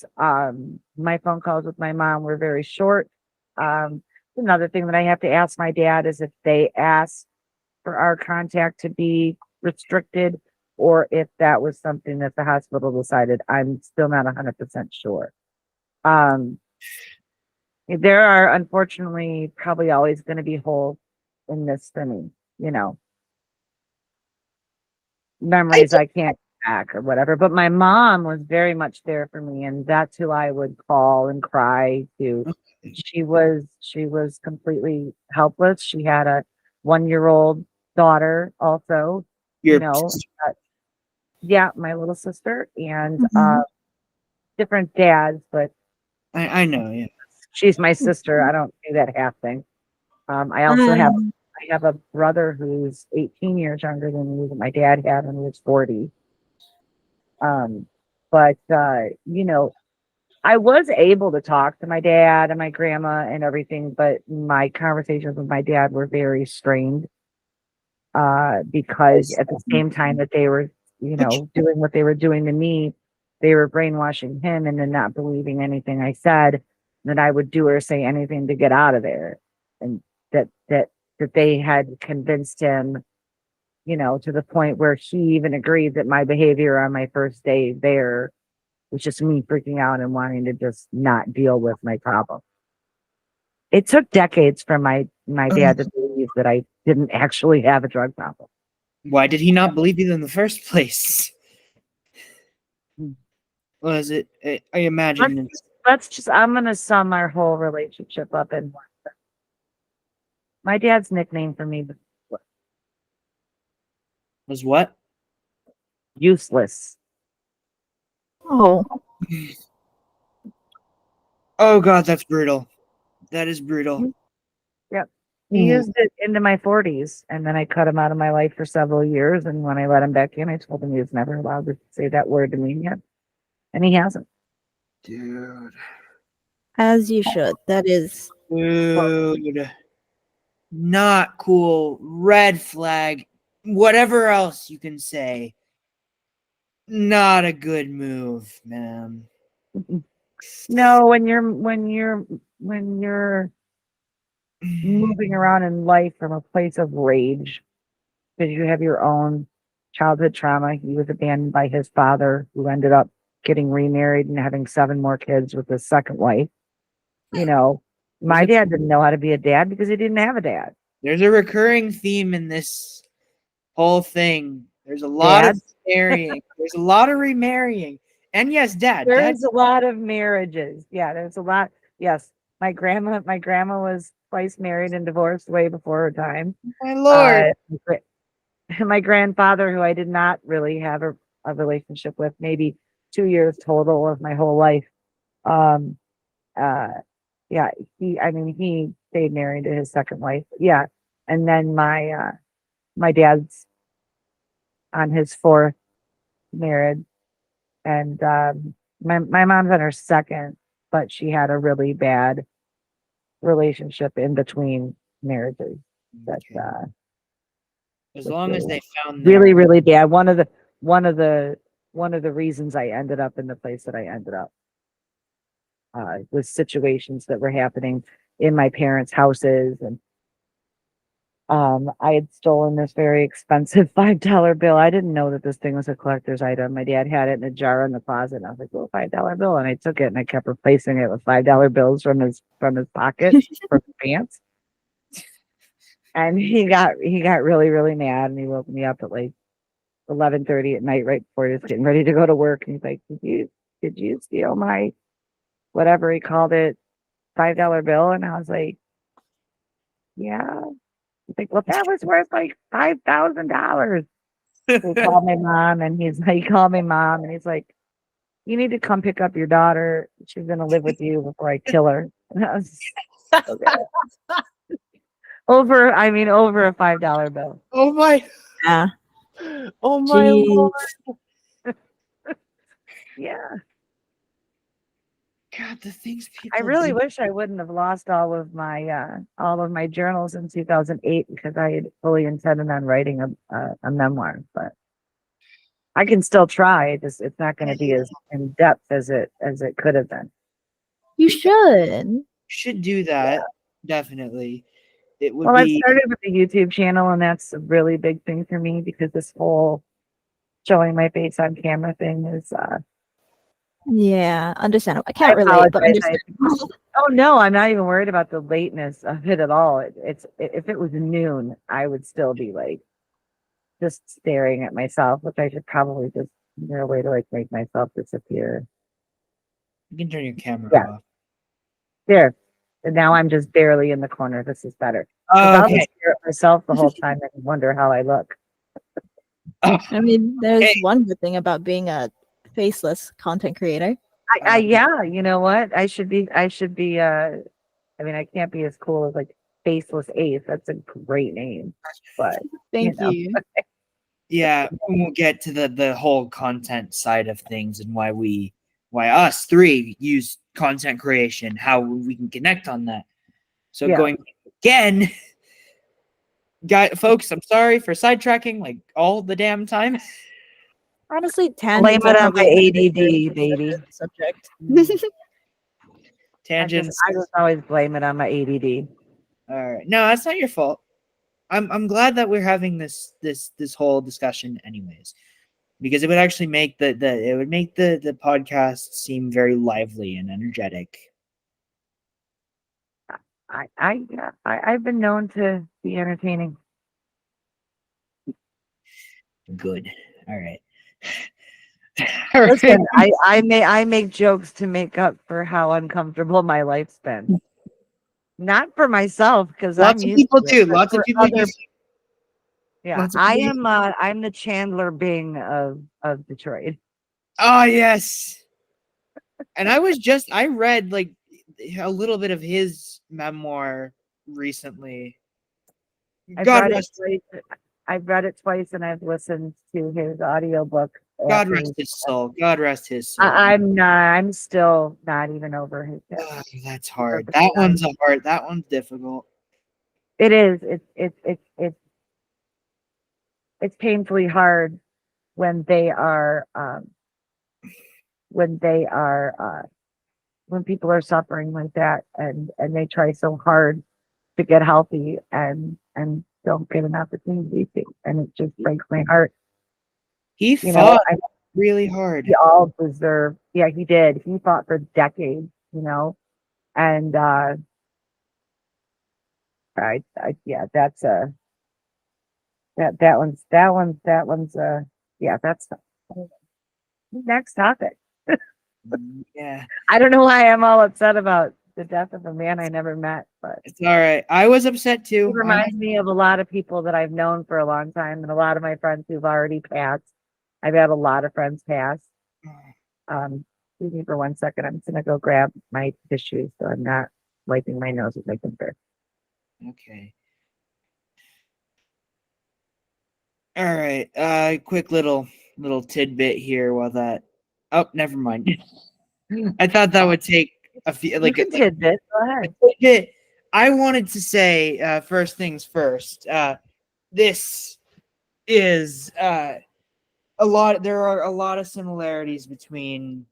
my phone calls with my mom were very short. Another thing that I have to ask my dad is if they ask for our contact to be restricted or if that was something that the hospital decided. I'm still not 100% sure. There are unfortunately probably always going to be holes in this for me, memories I can't get back or whatever. But my mom was very much there for me, and that's who I would call and cry to. She was completely helpless. She had a 1-year-old daughter also,
Your
yeah, my little sister, and
Mhm.
different dads, but
I know, yeah.
she's my sister. I don't do that half thing. I also have a brother who's 18 years younger than me that my dad had when he was 40. But I was able to talk to my dad and my grandma and everything, but my conversations with my dad were very strained. Because at the same time that they were, doing what they were doing to me, they were brainwashing him and then not believing anything I said, that I would do or say anything to get out of there. And that they had convinced him, to the point where he even agreed that my behavior on my first day there was just me freaking out and wanting to just not deal with my problem. It took decades for my dad to believe that I didn't actually have a drug problem.
Why did he not believe you in the first place? Was it? I imagine.
I'm going to sum our whole relationship up in one. My dad's nickname for me
Was what?
useless.
Oh,
Oh God, that's brutal. That is brutal.
Yep. He used it into my 40s, and then I cut him out of my life for several years. And when I let him back in, I told him he was never allowed to say that word to me again, and he hasn't.
Dude.
as you should. That is.
Dude. Not cool. Red flag. Whatever else you can say. Not a good move, man.
No, when you're moving around in life from a place of rage, because you have your own childhood trauma. He was abandoned by his father, who ended up getting remarried and having 7 more kids with his second wife. My dad didn't know how to be a dad because he didn't have a dad.
There's a recurring theme in this whole thing. There's a lot of marrying. There's a lot of remarrying. And yes,
There's a lot of marriages. Yeah, there's a lot. Yes. My grandma was twice married and divorced way before her time.
My Lord.
My grandfather, who I did not really have a relationship with, maybe 2 years total of my whole life. Yeah, he stayed married to his second wife. Yeah. And then my dad's on his 4th marriage, and my mom's on her 2nd, but she had a really bad relationship in between marriages. That
as long as they found
really, really bad. One of the reasons I ended up in the place that I ended up with situations that were happening in my parents' houses. And I had stolen this very expensive $5 bill. I didn't know that this thing was a collector's item. My dad had it in a jar in the closet. And I was like, "Oh, $5 bill," and I took it and I kept replacing it with $5 bills from his pocket, from his pants. And he got really, really mad, and he woke me up at like 11:30 at night, right before he was getting ready to go to work. And he's like, "Did you steal my," whatever he called it, $5 bill? And I was like, "Yeah." He's like, "Well, that was worth like $5,000. He called my mom, and he called my mom, and he's like, "You need to come pick up your daughter. She's gonna live with you before I kill her." And I was okay. over a $5 bill.
Oh my.
Yeah.
Oh my Lord.
Yeah.
God, the things people
I really
do.
wish I wouldn't have lost all of my journals in 2008, because I had fully intended on writing a memoir, but I can still try. It's not going to be as in depth as it could have been.
You should.
Should do that. Definitely. It would
Well, I've
be
started with the YouTube channel, and that's a really big thing for me because this whole showing my face on camera thing is.
Yeah, understandable. I
I
can't relate, but
apologize.
understandable.
Oh no, I'm not even worried about the lateness of it at all. It's if it was noon, I would still be like just staring at myself, which I should probably just a way to like make myself disappear.
you can turn your camera
Yeah.
off.
There. And now I'm just barely in the corner. This is better.
Oh,
I'll
okay.
just stare at myself the whole time and wonder how I look.
Oh,
I mean, there's
Hey.
one good thing about being a faceless content creator.
Yeah, you know what? I should be I mean, I can't be as cool as like Faceless Ace. That's a great name. But
Thank
know.
you.
yeah, we'll get to the whole content side of things and why us three use content creation, how we can connect on that. So
Yeah.
going again, folks, I'm sorry for sidetracking like all the damn time.
Honestly,
Blame
tangents
it
are
on my
probably
ADD, baby.
subject.
Tangents.
I just always blame it on my ADD.
All right. No, that's not your fault. I'm glad that we're having this whole discussion anyways. Because it would actually make the podcast seem very lively and energetic.
I've been known to be entertaining.
Good. All right.
Listen, I make jokes to make up for how uncomfortable my life's been. Not for myself, because
Lots
I'm
of
used
people
to it,
do.
but
Lots of
for
people
other.
do.
Yeah,
Lots of
I
people-
am. I'm the Chandler Bing of Detroit.
Oh yes. And I read like a little bit of his memoir recently.
I've
God
read it twice, and I've listened to his audiobook.
God rest his soul. God rest his soul.
I'm still not even over his death.
Oh, that's hard. That one's hard. That one's difficult.
It is. It's painfully hard when they are when people are suffering like that and they try so hard to get healthy and don't get an opportunity to, and it just breaks my heart.
He
You
fought
know,
really hard.
we all deserve. Yeah, he did. He fought for decades. And yeah, that's that one's yeah, that's next topic.
Yeah.
I don't know why I'm all upset about the death of a man I never met, but
It's all right. I was upset too.
it reminds me of a lot of people that I've known for a long time and a lot of my friends who've already passed. I've had a lot of friends pass. Excuse me for 1 second. I'm just gonna go grab my tissues so I'm not wiping my nose with my finger.
Okay. All right. Quick little tidbit here while that. Oh, never mind. I thought that would take a few
You can tidbit. Go ahead.
tidbit. I wanted to say first things first. This is a lot. There are a lot of similarities between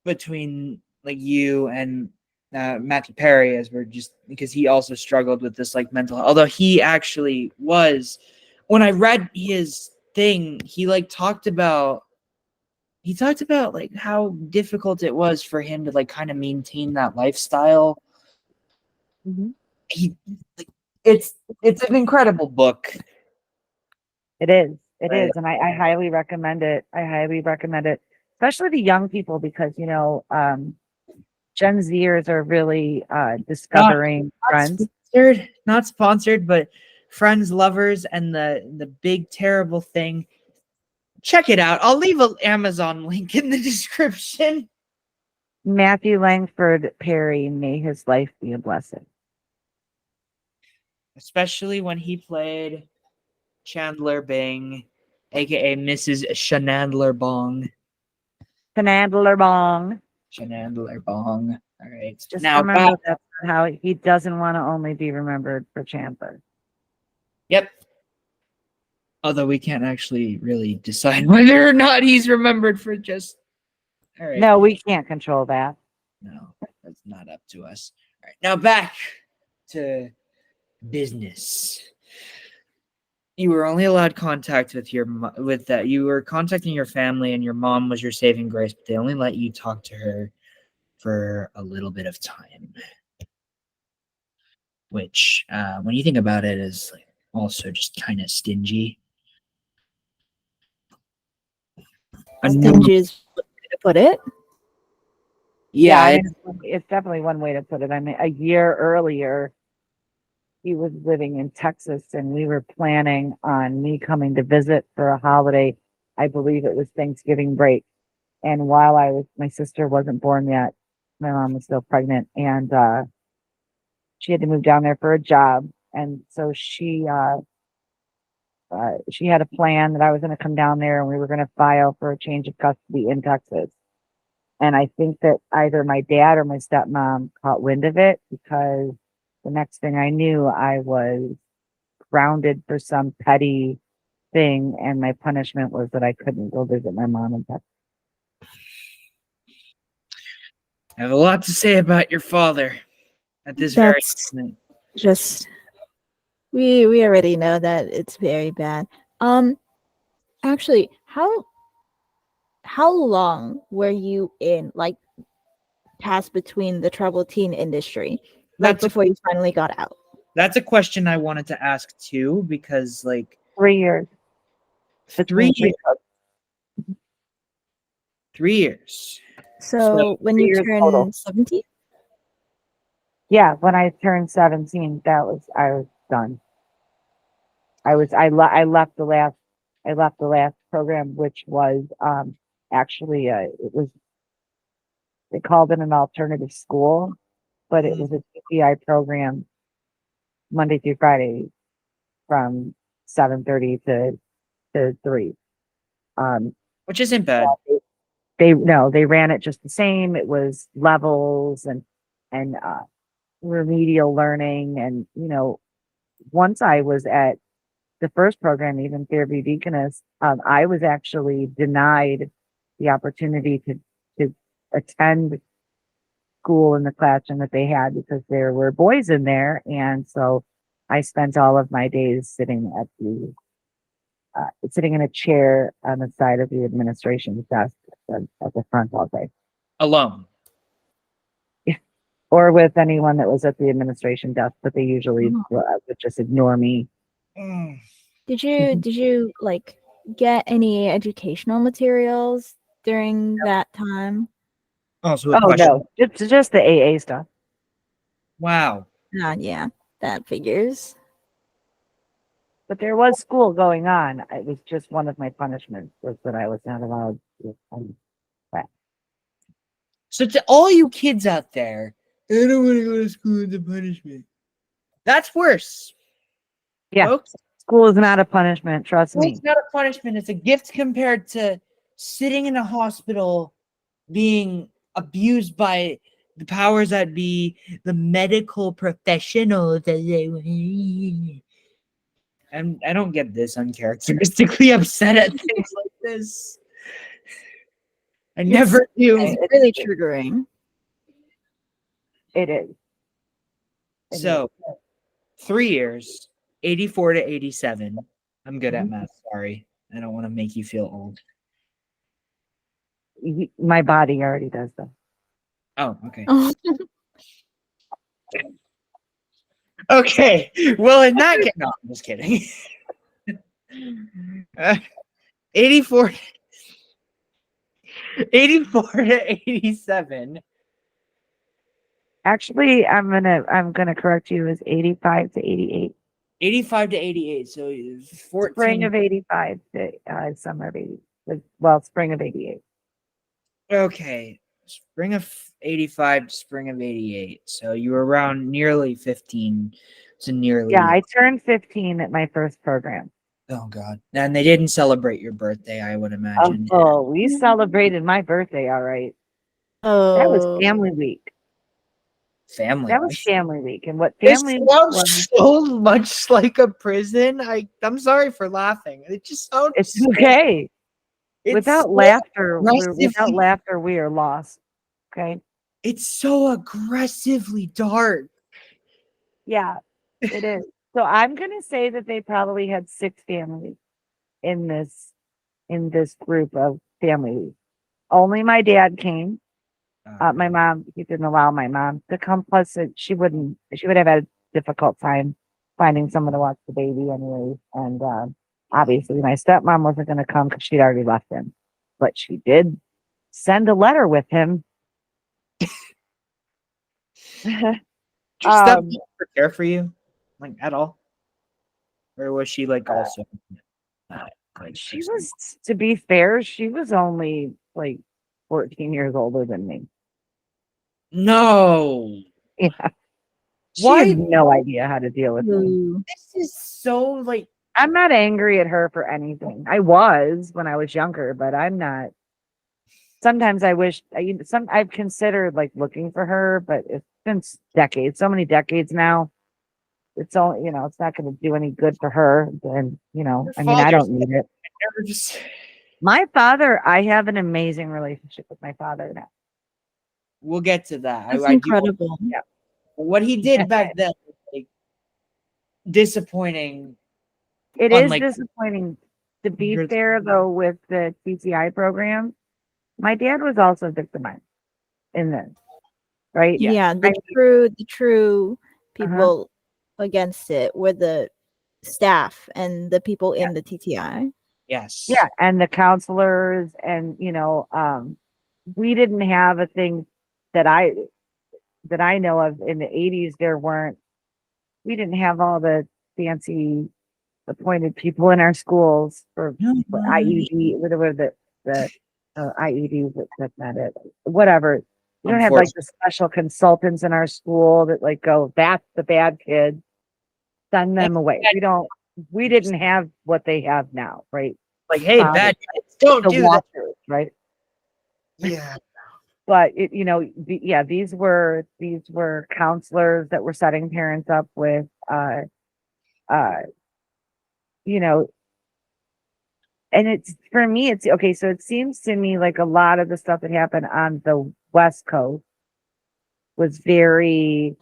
like you and Matthew Perry, as we're just because he also struggled with this like mental. Although he actually was, when I read his thing, he talked about like how difficult it was for him to like kind of maintain that lifestyle.
Mm-hmm.
It's an incredible book.
It is. It
Right.
is. And I highly recommend it. I highly recommend it, especially to young people, because, Gen Zers are really discovering Friends.
Not sponsored, but Friends lovers and the big terrible thing. Check it out. I'll leave an Amazon link in the description.
Matthew Langford Perry, may his life be a blessing.
Especially when he played Chandler Bing, aka Mrs. Shenandler Bong.
Fernandler Bong.
Shenandler Bong. All right.
Just
Now
remember that's not how he doesn't want to only be remembered for Chandler.
Yep. Although we can't actually really decide whether or not he's remembered for just. All right.
No, we can't control that.
No, that's not up to us. All right. Now back to business. You were only allowed contact with that. You were contacting your family, and your mom was your saving grace, but they only let you talk to her for a little bit of time. Which, when you think about it, is like also just kind of stingy.
Stingy is one way to put it.
Yeah, I
Yeah,
mean, it's definitely one way to put it. I mean, a year earlier, he was living in Texas, and we were planning on me coming to visit for a holiday. I believe it was Thanksgiving break. And while my sister wasn't born yet, my mom was still pregnant, and she had to move down there for a job. And so she had a plan that I was going to come down there, and we were going to file for a change of custody in Texas. And I think that either my dad or my stepmom caught wind of it, because the next thing I knew, I was grounded for some petty thing, and my punishment was that I couldn't go visit my mom in Texas.
I have a lot to say about your father at this very moment.
Just we already know that it's very bad. Actually, how long were you in, like, past between the troubled teen industry, like before you finally got out?
That's a question I wanted to ask too, because like
3 years.
3 years. 3 years.
So when
3
you
years total.
turned 17?
Yeah, when I turned 17, I was done. I left the last program, which was actually they called it an alternative school, but it was a TPI program, Monday through Friday from 7:30 to 3.
Which isn't bad.
They ran it just the same. It was levels and remedial learning, and once I was at the first program, even Fairview Deaconess, I was actually denied the opportunity to attend school in the classroom that they had, because there were boys in there, and so I spent all of my days sitting in a chair on the side of the administration desk at the front all day,
Alone.
or with anyone that was at the administration desk, but they usually would just ignore me.
Did you like get any educational materials during that time?
Also,
Oh no, just the AA stuff.
Wow.
Yeah, that figures.
But there was school going on. It was just one of my punishments was that I was not allowed to class.
So to all you kids out there, I don't want to go to school as a punishment. That's worse.
Yeah,
folks.
School is not a punishment. Trust me.
It's not a punishment. It's a gift compared to sitting in a hospital being abused by the powers that be, the medical professionals. And I don't get this uncharacteristically upset at things like this. I never do.
It's really triggering.
It is.
So 3 years, 84 to 87. I'm good at math. Sorry. I don't want to make you feel old.
My body already does that.
Oh, okay. Okay. Well, in that case, no, I'm just kidding. 84 to 87.
Actually, I'm gonna correct you. It was 85 to 88.
85 to 88. So 14.
Spring of 85 to summer of 80. Well, spring of 88.
Okay. Spring of 85 to spring of 88. So you were around nearly 15 to nearly.
Yeah, I turned 15 at my first program.
Oh, God. And they didn't celebrate your birthday, I would imagine.
Oh, we celebrated my birthday, all right.
Oh,
That was family week.
family.
That was family week. And what
This
family
sounds
was,
so much like a prison. I'm sorry for laughing. It just sounds.
it's okay.
It's
Without
so
laughter,
aggressively-
we are lost. Okay.
It's so aggressively dark.
Yeah, it is. So I'm gonna say that they probably had 6 families in this group of families. Only my dad came. My mom, he didn't allow my mom to come. Plus, she would have had a difficult time finding someone to watch the baby anyway. And obviously, my stepmom wasn't going to come because she'd already left him. But she did send a letter with him.
Did your
um,
stepmother ever care for you, like at all, or was she like also?
she was, to be fair, she was only like 14 years older than me.
No.
Yeah. She
Why?
had no idea how to deal with me.
Ooh.
This is so like.
I'm not angry at her for anything. I was when I was younger, but I'm not. Sometimes I wish I've considered like looking for her, but it's been decades, so many decades now. It's all, it's not going to do any good for her. And,
Your
I mean, I
father's
don't need it.
never just.
My father, I have an amazing relationship with my father now.
We'll get to that.
That's
I do.
incredible.
Yeah.
What he did back then, was, like, disappointing.
It is
Unlike
disappointing. To be
yours.
fair, though, with the TCI program, my dad was also victimized in this, right?
Yeah.
Yeah,
I
the true
Uh-huh.
people against it were the staff and the people
Yeah.
in the TTI.
Yes.
Yeah, and the counselors, and we didn't have a thing that I know of in the 80s. We didn't have all the fancy appointed people in our schools for IED, whatever the IED. That's not it. Whatever. We don't have like the special consultants in our school that like go, that's the bad kid, send them away. We didn't have what they have now, right?
Like, hey,
Um,
bad kids, don't
the
do that.
watchers, right?
Yeah.
But these were counselors that were setting parents up with uh you know and it's, for me, it's okay. So it seems to me like a lot of the stuff that happened on the West Coast was very,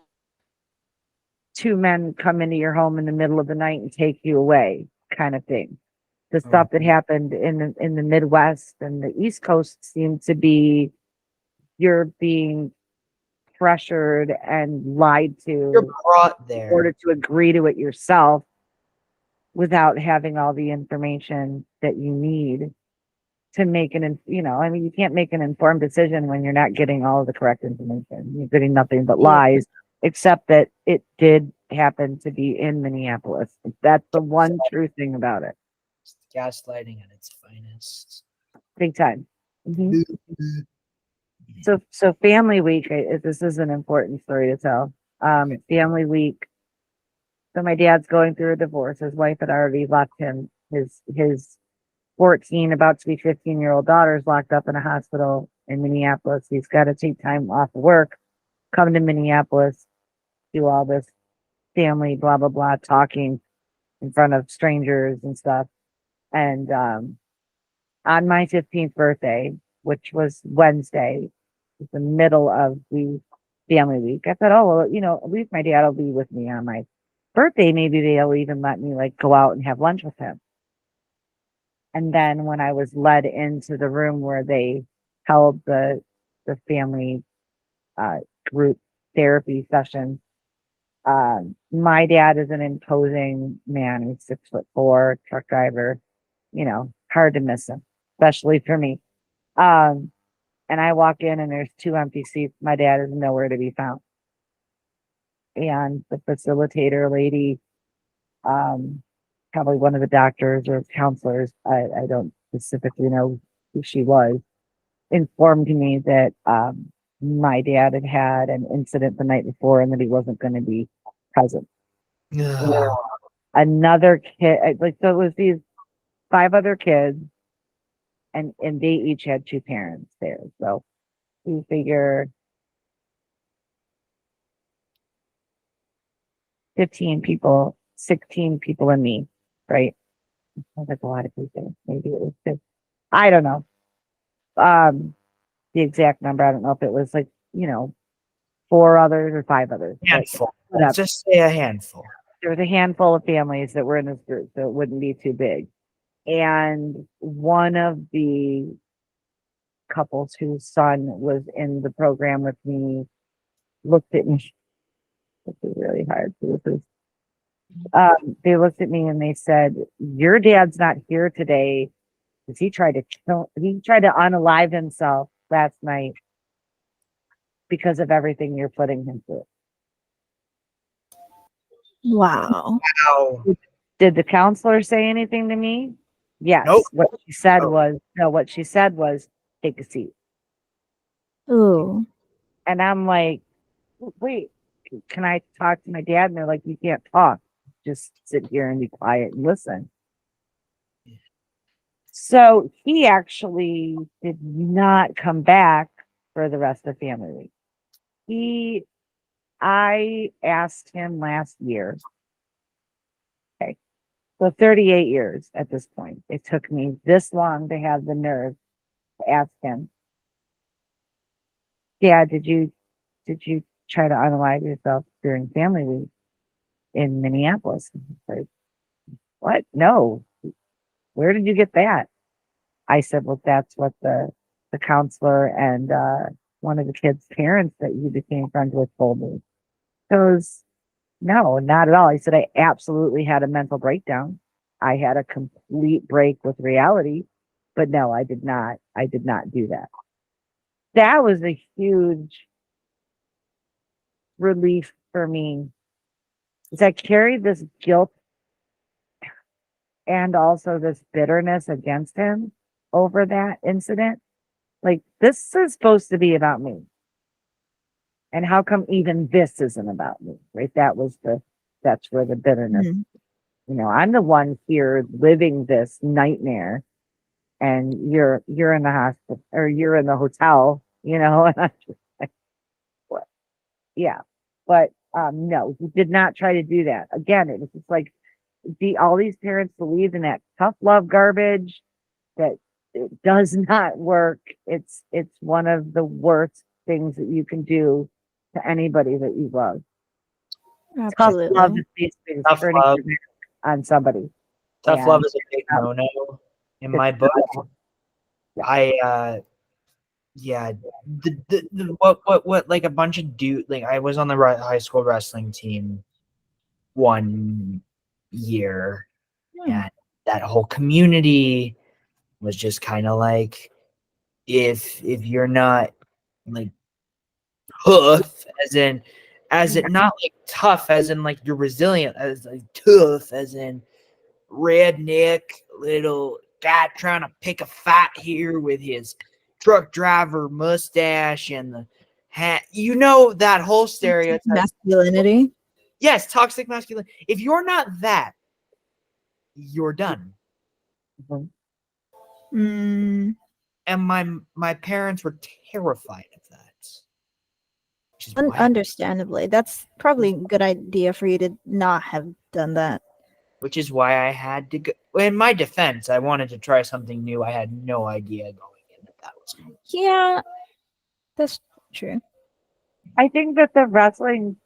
2 men come into your home in the middle of the night and take you away kind of thing. The stuff that happened in the Midwest and the East Coast seemed to be, you're being pressured and lied
You're
to
brought
in
there.
order to agree to it yourself without having all the information that you need to make I mean, you can't make an informed decision when you're not getting all of the correct information. You're getting nothing but
Yeah.
lies, except that it did happen to be in Minneapolis. That's the one true thing about it.
Gaslighting at its finest.
Big time. Mhm. So family week, this is an important story to tell. Family week. So my dad's going through a divorce. His wife had already left him. His 14, about to be 15-year-old daughter is locked up in a hospital in Minneapolis. He's got to take time off of work, come to Minneapolis, do all this family blah blah blah talking in front of strangers and stuff. And on my 15th birthday, which was Wednesday, the middle of the family week, I thought, oh well, at least my dad will be with me on my birthday. Maybe they'll even let me like go out and have lunch with him. And then when I was led into the room where they held the family uh, group therapy session, my dad is an imposing man. He's 6'4", truck driver, hard to miss him, especially for me. And I walk in and there's 2 empty seats. My dad is nowhere to be found. And the facilitator lady, probably one of the doctors or counselors, I don't specifically know who she was, informed me that my dad had had an incident the night before and that he wasn't going to be present. Another kid, so it was these 5 other kids, and they each had 2 parents there. So you figure 15 people, 16 people and me, right? Sounds like a lot of people. Maybe it was 15. I don't know. The exact number. I don't know if it was like, 4 others or 5 others. But
Handful.
whatever.
Let's just say a handful.
There was a handful of families that were in this group, so it wouldn't be too big. And one of the couples whose son was in the program with me looked at me. This is really hard. They looked at me and they said, "Your dad's not here today because he tried to unalive himself last night because of everything you're putting him through."
Wow.
Wow.
Did the counselor say anything to me? Yes.
Nope.
What she said
Oh.
was, no, what she said was, "Take a seat."
Ooh.
And I'm like, "Wait, can I talk to my dad?" And they're like, "You can't talk. Just sit here and be quiet and listen." So he actually did not come back for the rest of family week. I asked him last year. Okay. So 38 years at this point. It took me this long to have the nerve to ask him, "Dad, did you try to unalive yourself during family week in Minneapolis?" And he's like, "What? No. Where did you get that?" I said, "Well, that's what the counselor and one of the kids' parents that you became friends with told me." He goes, "No, not at all." He said, "I absolutely had a mental breakdown. I had a complete break with reality, but no, I did not. I did not do that." That was a huge relief for me, because I carried this guilt and also this bitterness against him over that incident. Like, this is supposed to be about me. And how come even this isn't about me? Right? That's where the bitterness,
Mhm.
I'm the one here living this nightmare, and you're in the hospital or you're in the hotel, and I'm just like, what? Yeah. But no, he did not try to do that. Again, it was just like all these parents believe in that tough love garbage that it does not work. It's one of the worst things that you can do to anybody that you love. Tough love
Absolutely.
is basically
Tough
turning
love.
your back on somebody.
Tough love
And
is a big no-no in
it's
my book.
yeah.
I yeah, what like a bunch of like I was on the high school wrestling team one year,
Hmm.
and that whole community was just kind of like, if you're not like tough, as in not like tough as in like you're resilient, as like tough as in redneck little guy trying to pick a fight here with his truck driver mustache and the hat. That whole stereotype.
Masculinity.
Yes, toxic masculinity. If you're not that, you're done.
Mhm.
Mm,
And my parents were terrified of that. Which is why
understandably, that's probably a good idea for you to not have done that.
I had to go. In my defense, I wanted to try something new. I had no idea going in that was going to.
Yeah, that's true.
I think that the wrestling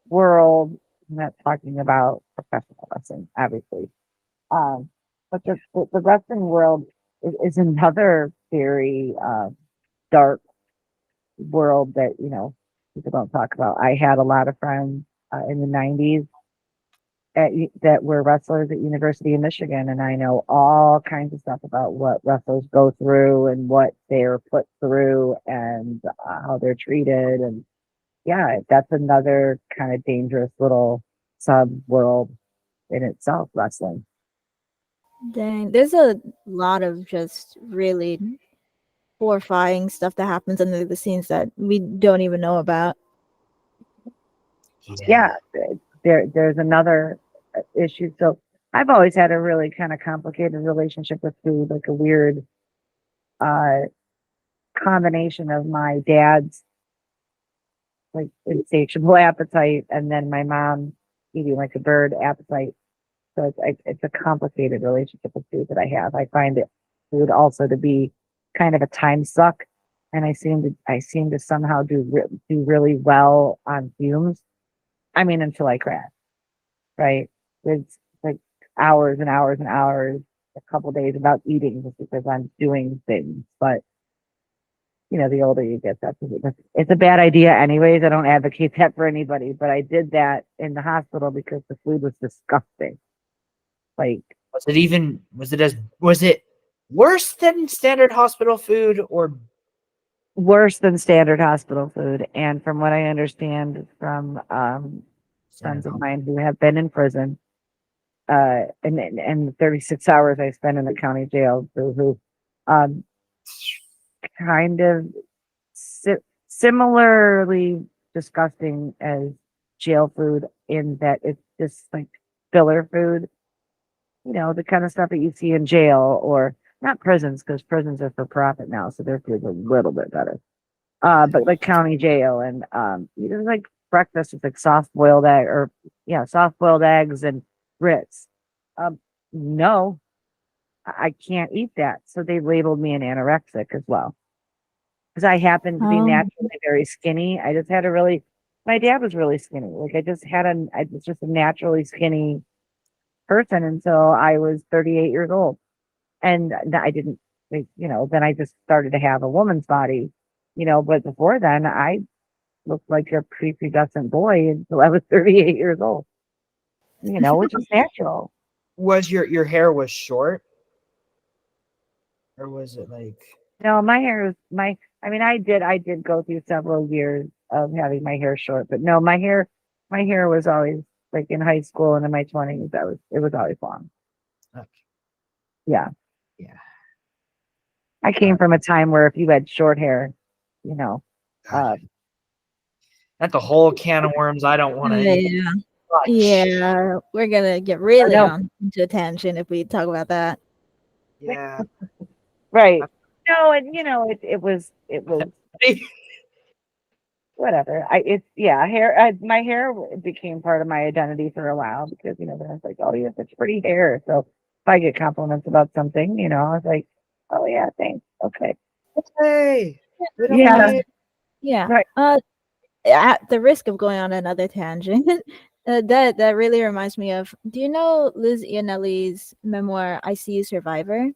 world, I'm not talking about professional wrestling, obviously. Um, but the wrestling world is another very dark world that, people don't talk about. I had a lot of friends in the 90s that were wrestlers at University of Michigan, and I know all kinds of stuff about what wrestlers go through and what they're put through and how they're treated. And yeah, that's another kind of dangerous little sub world in itself, wrestling.
Dang, there's a lot of just really horrifying stuff that happens under the scenes that we don't even know about.
Yeah, there's another issue. So I've always had a really kind of complicated relationship with food, like a weird uh combination of my dad's like insatiable appetite, and then my mom eating like a bird appetite. So it's a complicated relationship with food that I have. I find it food also to be kind of a time suck, and I seem to somehow do really well on fumes. I mean, until I crash, right? It's like hours and hours and hours, a couple days without eating just because I'm doing things. But the older you get, it's a bad idea anyways. I don't advocate that for anybody, but I did that in the hospital because the food was disgusting. Like,
was it worse than standard hospital food or
worse than standard hospital food? And from what I understand from friends of mine who have been in prison, and the 36 hours I spent in the county jail, who kind of similarly disgusting as jail food, in that it's just like filler food, the kind of stuff that you see in jail, or not prisons, because prisons are for profit now, so their food's a little bit better. But like county jail, and like breakfast with like soft boiled eggs and grits. No, I can't eat that. So they labeled me an anorexic as well, because I happen to be naturally very skinny. I just had my dad was really skinny. Like I was just a naturally skinny person until I was 38 years old. And I didn't, then I just started to have a woman's body, but before then I looked like a prepubescent boy until I was 38 years old, which is natural.
Was your hair was short? Or was it like...
No, my hair was I did go through several years of having my hair short, but no, my hair was always, like in high school and in my 20s, it was always long.
Okay.
Yeah.
Yeah.
I came from a time where if you had short hair,
that's a whole can of worms I don't want to eat.
Yeah, we're gonna get really on into a tangent if we talk about that.
Yeah.
Right. No, and it was whatever. My hair became part of my identity for a while, because then I was like, oh, you have such pretty hair. So if I get compliments about something, I was like, oh yeah, thanks. Okay.
Hey.
Yeah.
Right.
At the risk of going on another tangent, that really reminds me of, do you know Liz Iannelli's memoir, ICU Survivor?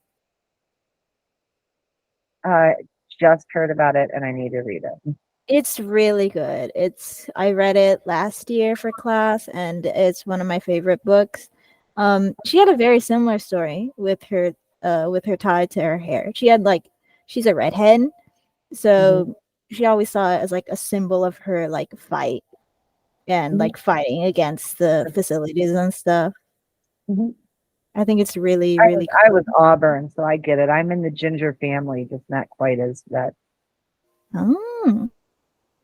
Just heard about it and I need to read it.
It's really good. I read it last year for class, and it's one of my favorite books. She had a very similar story with her tie to her hair. She's a redhead, so she always saw it as like a symbol of her like fight and like fighting against the facilities and stuff. I think it's really, really cool.
I was Auburn, so I get it. I'm in the ginger family, just not quite as that.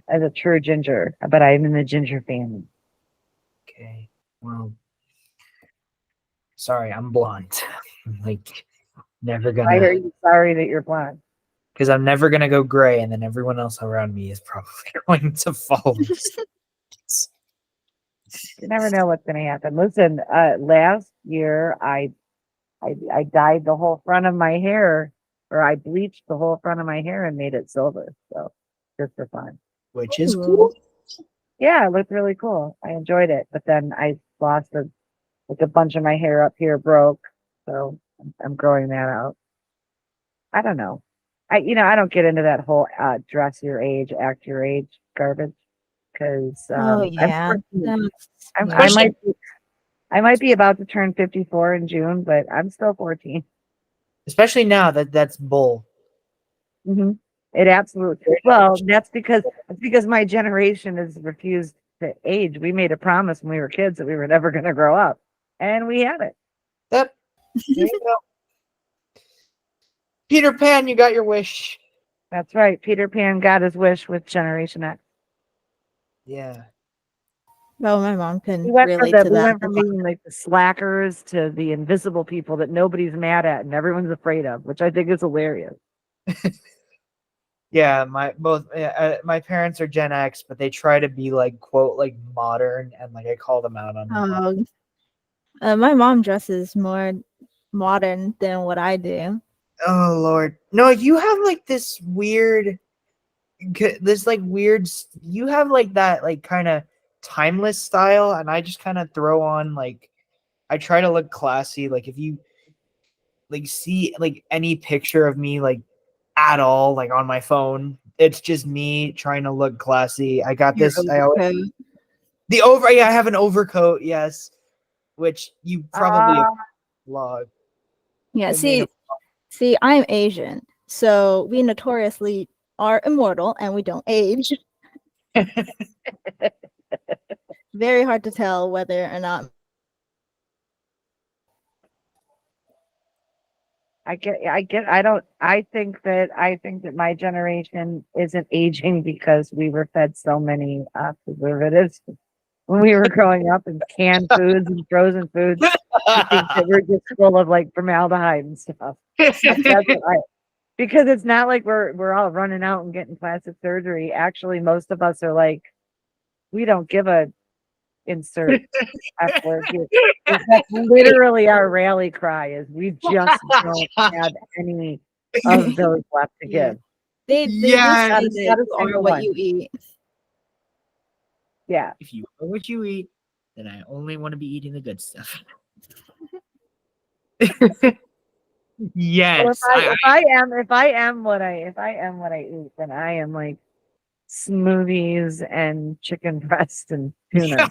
As a true ginger, but I'm in the ginger family.
Okay. Well, sorry, I'm blonde. I'm like never gonna.
Why are you sorry that you're blonde?
Because I'm never gonna go gray, and then everyone else around me is probably going to follow.
You never know what's gonna happen. Listen, last year I dyed the whole front of my hair, or I bleached the whole front of my hair and made it silver. So just for fun.
Which is cool.
Yeah, it looked really cool. I enjoyed it, but then I lost a bunch of my hair up here broke, so I'm growing that out. I don't know. I don't get into that whole dress your age, act your age garbage, because I might be about to turn 54 in June, but I'm still 14.
Especially now that's bull.
It absolutely. Well, that's because my generation has refused to age. We made a promise when we were kids that we were never going to grow up, and we haven't.
Yep. There you go. Peter Pan, you got your wish.
That's right. Peter Pan got his wish with Generation X.
Yeah.
Well, my mom can relate to that.
We went from being like the slackers to the invisible people that nobody's mad at and everyone's afraid of, which I think is hilarious.
Yeah, my parents are Gen X, but they try to be like quote like modern, and like I call them out on that.
My mom dresses more modern than what I do.
Oh Lord, no! You have like this like weird. You have like that like kind of timeless style, and I just kind of throw on like I try to look classy. Like if you like see like any picture of me like at all like on my phone, it's just me trying to look classy. I got
Your
this.
overcoat.
Yeah, I have an overcoat. Yes, which you probably log.
Yeah,
I made
see, I'm Asian, so we notoriously are immortal and we don't age. Very hard to tell whether or not.
I think that my generation isn't aging because we were fed so many preservatives when we were growing up, and canned foods and frozen foods. I think that we're just full of like formaldehyde and stuff. That's what because it's not like we're all running out and getting plastic surgery. Actually, most of us are like, we don't give a insert F word here. That's literally our rally cry is we just don't have any of those left to give.
They
Yeah,
do say that you are what you eat.
Yeah.
if you are what you eat, then I only want to be eating the good stuff. Yes.
Well, if I am what I eat, then I am like smoothies and chicken breast and tuna.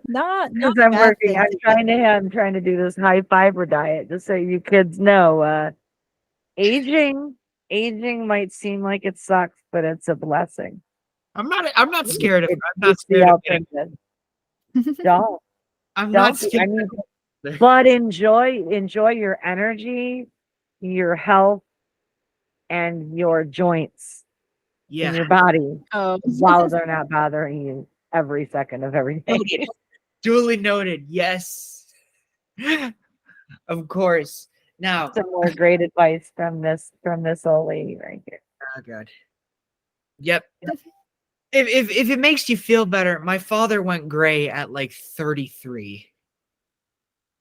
Not
Because I'm
bad
working,
thing to eat.
I'm trying to do this high fiber diet, just so you kids know. Aging might seem like it sucks, but it's a blessing.
I'm not scared of I'm not
It's the
scared of getting
alternative. Don't
I'm not
don't be,
scared.
I mean, but enjoy your energy, your health, and your joints in
Yeah.
your body
Oh,
while they're not bothering you every second of every day.
Noted. Duly noted. Yes. Of course. Now,
Some more great advice from this old lady right here.
oh god. Yep. If it makes you feel better, my father went gray at like 33.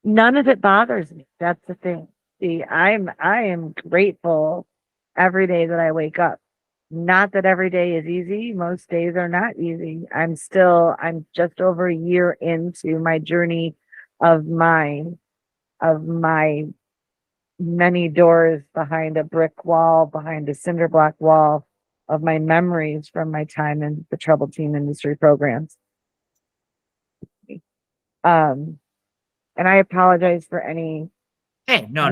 None of it bothers me. That's the thing. See, I am grateful every day that I wake up. Not that every day is easy. Most days are not easy. I'm just over a year into my journey of my many doors behind a brick wall, behind a cinder block wall of my memories from my time in the troubled teen industry programs. Um, and I apologize for any
Hey, no.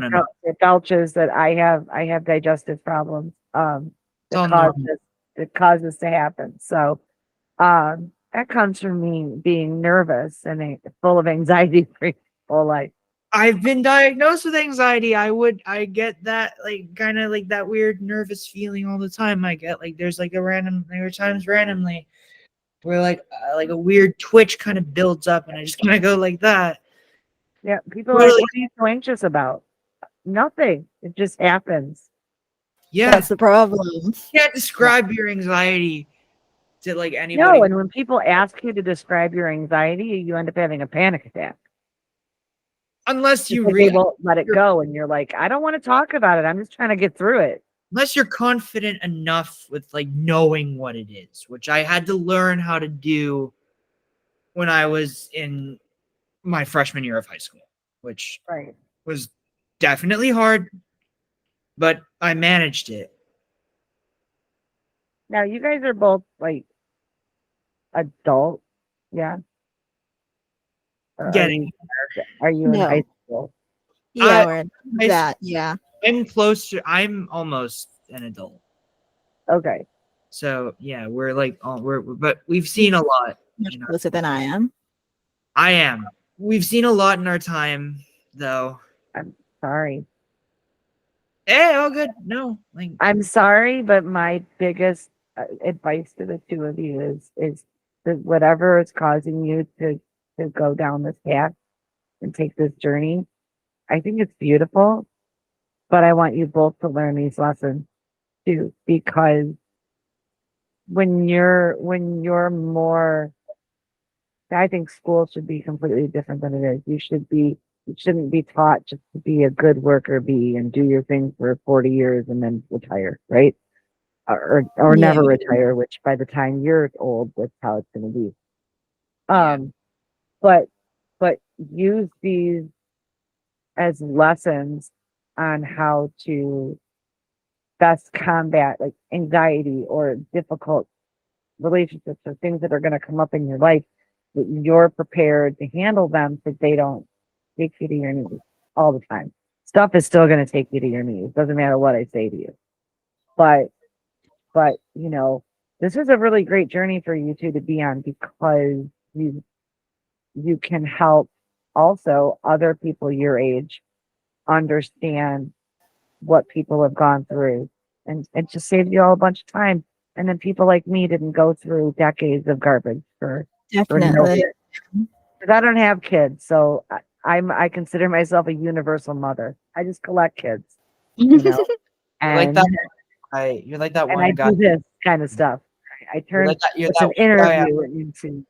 belches that I have digestive problems
It's all normal.
that cause this to happen. So that comes from me being nervous and full of anxiety for whole life.
I've been diagnosed with anxiety. I get that like kind of like that weird nervous feeling all the time. I get like there are times randomly where like a weird twitch kind of builds up and I just kind of go like that.
Yeah, people are like, what are you so anxious about? Nothing. It just happens.
Yeah.
that's the problem.
You can't describe your anxiety to like anybody.
No, and when people ask you to describe your anxiety, you end up having a panic attack.
Unless you
They won't let it go, and you're like, I don't want to talk about it. I'm just trying to get through it.
Unless you're confident enough with like knowing what it is, which I had to learn how to do when I was in my freshman year of high school, which
Right.
was definitely hard, but I managed it.
Now, you guys are both like adult. Yeah. Or
Getting
are you in
No.
high school?
Yeah,
I-
we're
I-
that. Yeah.
I'm almost an adult.
Okay.
So yeah, we're like, but we've seen a lot.
Much closer than I am.
I am. We've seen a lot in our time, though.
I'm sorry.
Hey, all good. No, like
I'm sorry, but my biggest advice to the two of you is that whatever is causing you to go down this path and take this journey, I think it's beautiful. but I want you both to learn these lessons too, because when you're more, I think school should be completely different than it is. You shouldn't be taught just to be a good worker bee and do your thing for 40 years and then retire, right? Or
Yeah.
never retire, which by the time you're old, that's how it's going to be.
Yeah.
But use these as lessons on how to best combat like anxiety or difficult relationships or things that are going to come up in your life, that you're prepared to handle them so they don't take you to your knees all the time. Stuff is still going to take you to your knees. Doesn't matter what I say to you. But this is a really great journey for you two to be on, because you can help also other people your age understand what people have gone through, and it just saves you all a bunch of time. And then people like me didn't go through decades of garbage for no
Definitely.
reason. 'Cause I don't have kids, so I consider myself a universal mother. I just collect kids, you know,
Like
and
that. You're like that
and
one
I
guy.
do this kind of stuff. I
You're
turn
like that. You're
it's
that
an
one guy.
interview into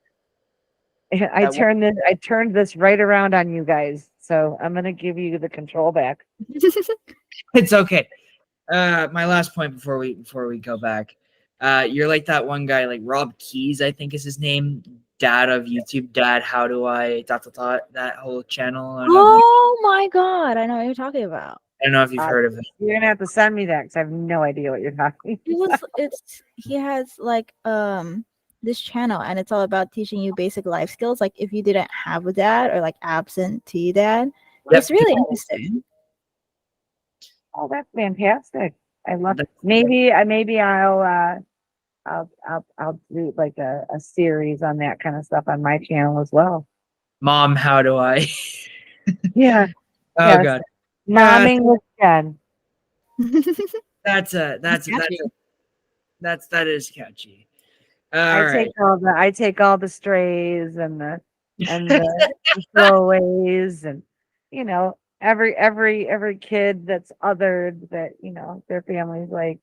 That one,
I turned this right around on you guys. So I'm gonna give you the control back.
it's okay. My last point before we go back. You're like that one guy, like Rob Keys, I think is his name. Dad of YouTube. Dad, how do I that whole channel?
Oh my god, I know what you're talking about.
I don't know if you've heard of it.
You're gonna have to send me that because I have no idea what you're talking about.
He has like this channel, and it's all about teaching you basic life skills, like if you didn't have a dad or like absentee dad.
Yep.
It's really interesting.
Oh, that's fantastic. I love
That's-
maybe I'll do like a series on that kind of stuff on my channel as well.
Mom, how do I?
Yeah.
Oh
Yes.
god.
Momming with Jen.
That is catchy. All right.
I take all the strays and the throwaways, and every kid that's othered, that their family's like,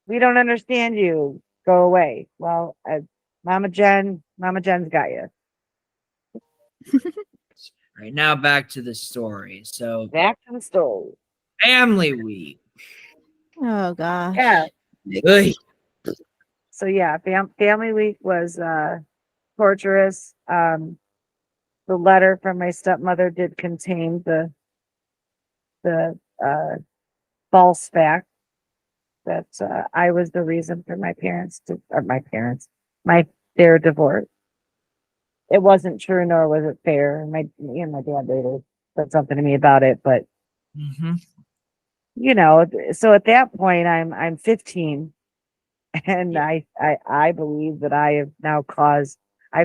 we don't understand you, go away. Well, Mama Jen's got you.
Right now, back to the story. So,
Back to the story.
family week.
Oh gosh.
Yeah.
Ugh.
So yeah, family week was torturous. The letter from my stepmother did contain the false fact that I was the reason for their divorce. It wasn't true, nor was it fair. Me and my dad later said something to me about it, but
Mm-hmm.
so at that point I'm 15, and I believe that I've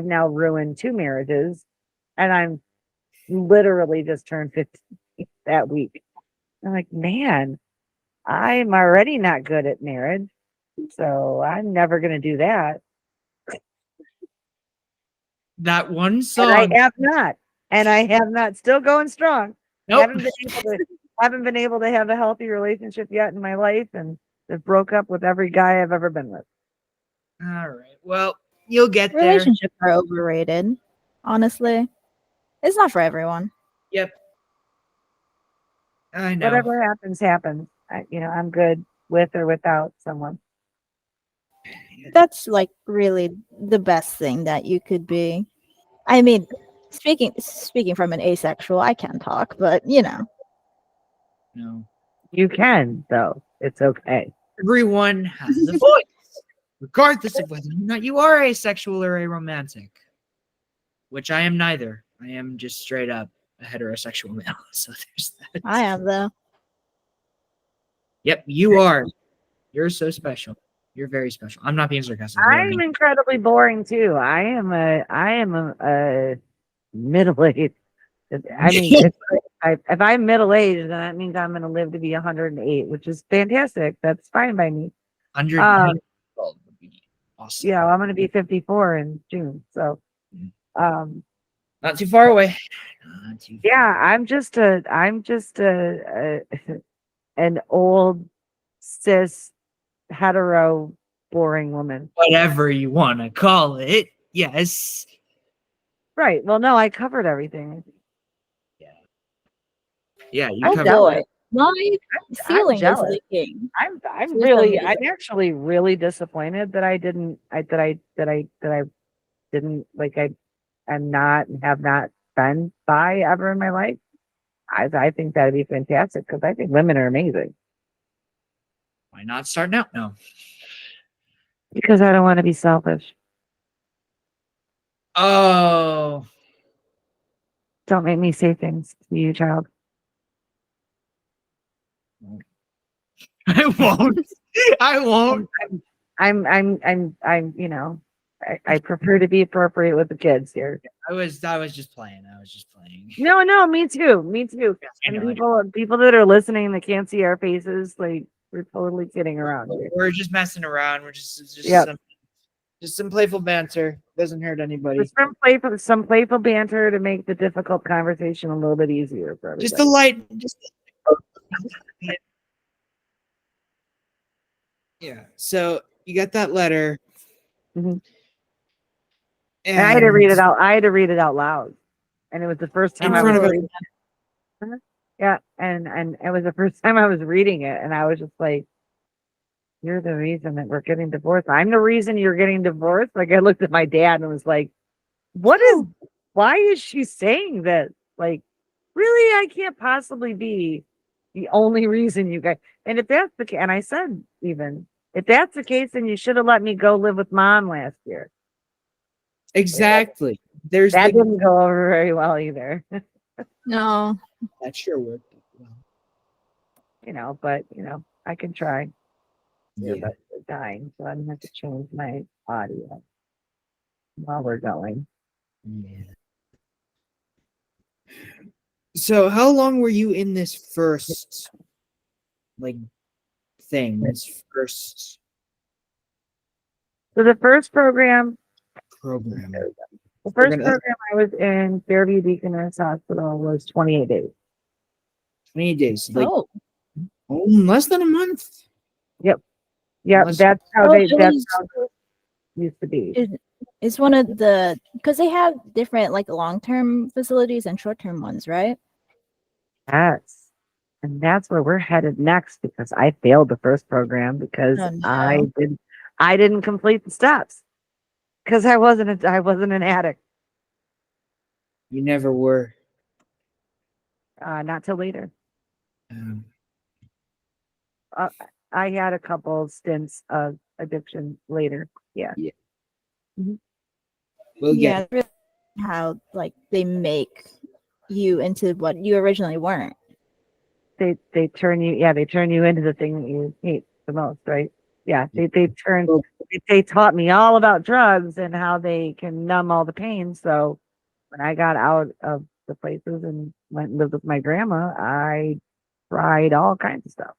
now ruined 2 marriages, and I'm literally just turned 15 that week. I'm like, man, I'm already not good at marriage, so I'm never going to do that.
That one
And
song.
I have not, still going strong.
Nope.
Haven't been able to have a healthy relationship yet in my life, and have broke up with every guy I've ever been with.
All right. Well, you'll get there.
Relationships are overrated. Honestly, it's not for everyone.
Yep. I know.
Whatever happens. I'm good with or without someone.
That's like really the best thing that you could be. I mean, speaking from an asexual, I can talk, but
No.
You can, though. It's okay.
Everyone has a voice, regardless of whether or not you are asexual or aromantic. Which I am neither. I am just straight up a heterosexual male. So there's that.
I am though.
Yep, you are. You're so special. You're very special. I'm not being sarcastic.
I'm incredibly boring too. I am a middle-aged. I mean, if I'm middle-aged, then that means I'm going to live to be 108, which is fantastic. That's fine by me.
100 would be awesome.
Yeah, well, I'm going to be 54 in June, so
not too far away. Not too far.
yeah, I'm just a an old cis hetero boring woman.
Whatever you want to call it. Yes.
Right. Well, no, I covered everything.
Yeah, you
I'm
Oh
covered
jealous.
boy, my
I'm
ceiling is
jealous.
leaking.
I'm
For some reason.
I'm actually really disappointed that I didn't that I didn't like I'm not and have not been bi ever in my life. I think that'd be fantastic because I think women are amazing.
Why not start now? No.
Because I don't want to be selfish.
Oh.
Don't make me say things to you, child.
I won't. I won't.
I'm you know, I prefer to be appropriate with the kids here.
I was just playing. I was just playing.
No, me too. Me too.
Yes, I
And
know.
people that are listening that can't see our faces, like we're totally kidding around here.
We're just messing around. We're just
Yep.
some playful banter. Doesn't hurt anybody.
Just some playful banter to make the difficult conversation a little bit easier for everybody.
Just a light. Yeah. So you got that letter.
Mhm. And I had to read it out. I had to read it out loud, and it was the first time
in
I
front
was
of
reading it. Yeah, and it was the first time I was reading it, and I was just like, "You're the reason that we're getting divorced. I'm the reason you're getting divorced." Like I looked at my dad and was like, "What is? Why is she saying this? Like, really? I can't possibly be the only reason you guys." And if that's the case, and I said even if that's the case, then you should have let me go live with mom last year.
Exactly. There's
That didn't go over very well either.
No.
that sure worked.
But I can try.
Yeah.
But they're dying, so I'm gonna have to change my audio while we're going.
Yeah. So how long were you in this first thing? This first
So the first program,
program.
I was in Fairview Deaconess Hospital was 28 days.
28 days.
Oh,
Less than a month.
Yep.
Unless-
That's how
Oh,
they.
it
That's
was-
how it used to be.
it's one of the because they have different like long-term facilities and short-term ones, right?
Yes. And that's where we're headed next because I failed the first program because
Oh, no.
I didn't complete the steps because I wasn't an addict.
You never were.
Not till later.
Um,
I had a couple stints of addiction later. Yeah.
we'll
Yeah,
get
really how like they make you into what you originally weren't.
They turn you into the thing that you hate the most, right? Yeah. They taught me all about drugs and how they can numb all the pain. So when I got out of the places and went and lived with my grandma, I tried all kinds of stuff.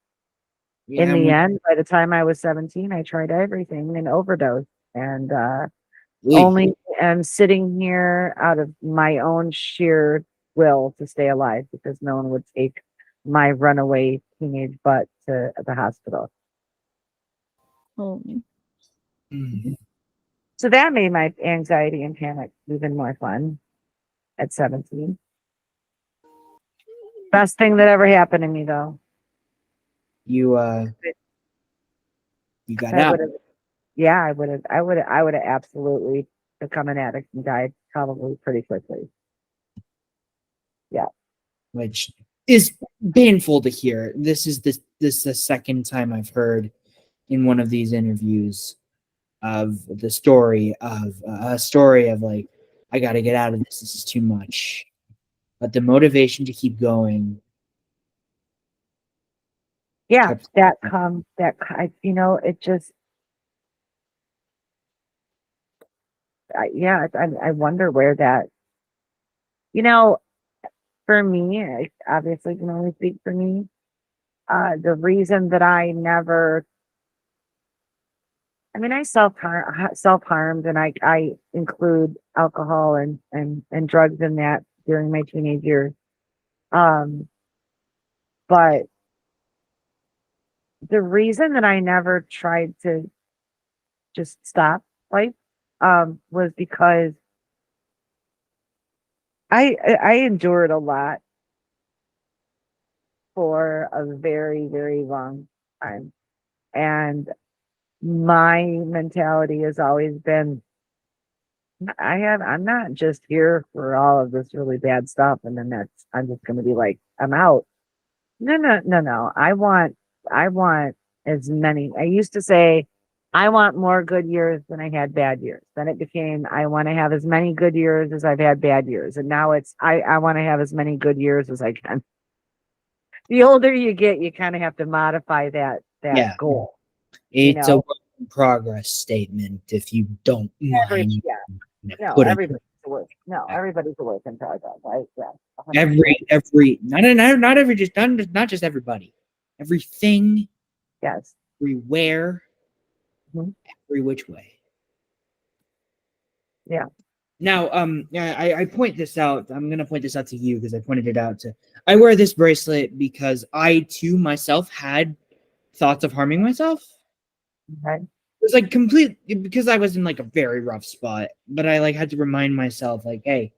In the end, by the time I was 17, I tried everything and overdosed. And only am sitting here out of my own sheer will to stay alive because no one would take my runaway teenage butt to the hospital.
Oh,
So that made my anxiety and panic even more fun at 17. Best thing that ever happened to me though.
you got
I
out.
would have, yeah, I would have absolutely become an addict and died probably pretty quickly. Yeah.
Which is painful to hear. This is the second time I've heard in one of these interviews of the story of like, I got to get out of this. This is too much. But the motivation to keep going.
Yeah, it just, I wonder where that, for me, I obviously can only speak for me. The reason that I never, I self-harmed and I include alcohol and drugs in that during my teenage years. But the reason that I never tried to just stop life was because I endured a lot for a very, very long time. And my mentality has always been I'm not just here for all of this really bad stuff and then I'm just gonna be like, I'm out. No, no, no, no. I want as many. I used to say I want more good years than I had bad years. Then it became I want to have as many good years as I've had bad years. And now it's I want to have as many good years as I can. The older you get, you kind of have to modify that goal.
It's a work in progress statement. If you don't mind,
No, everybody's a work. No, everybody's a work in progress. Yeah.
every not every just not just everybody, everything,
Yes.
everywhere, every which way.
Yeah.
Now, I point this out. I'm gonna point this out to you because I pointed it out to. I wear this bracelet because I too myself had thoughts of harming myself.
Okay.
It was like complete because I was in like a very rough spot, but I like had to remind myself, like, hey,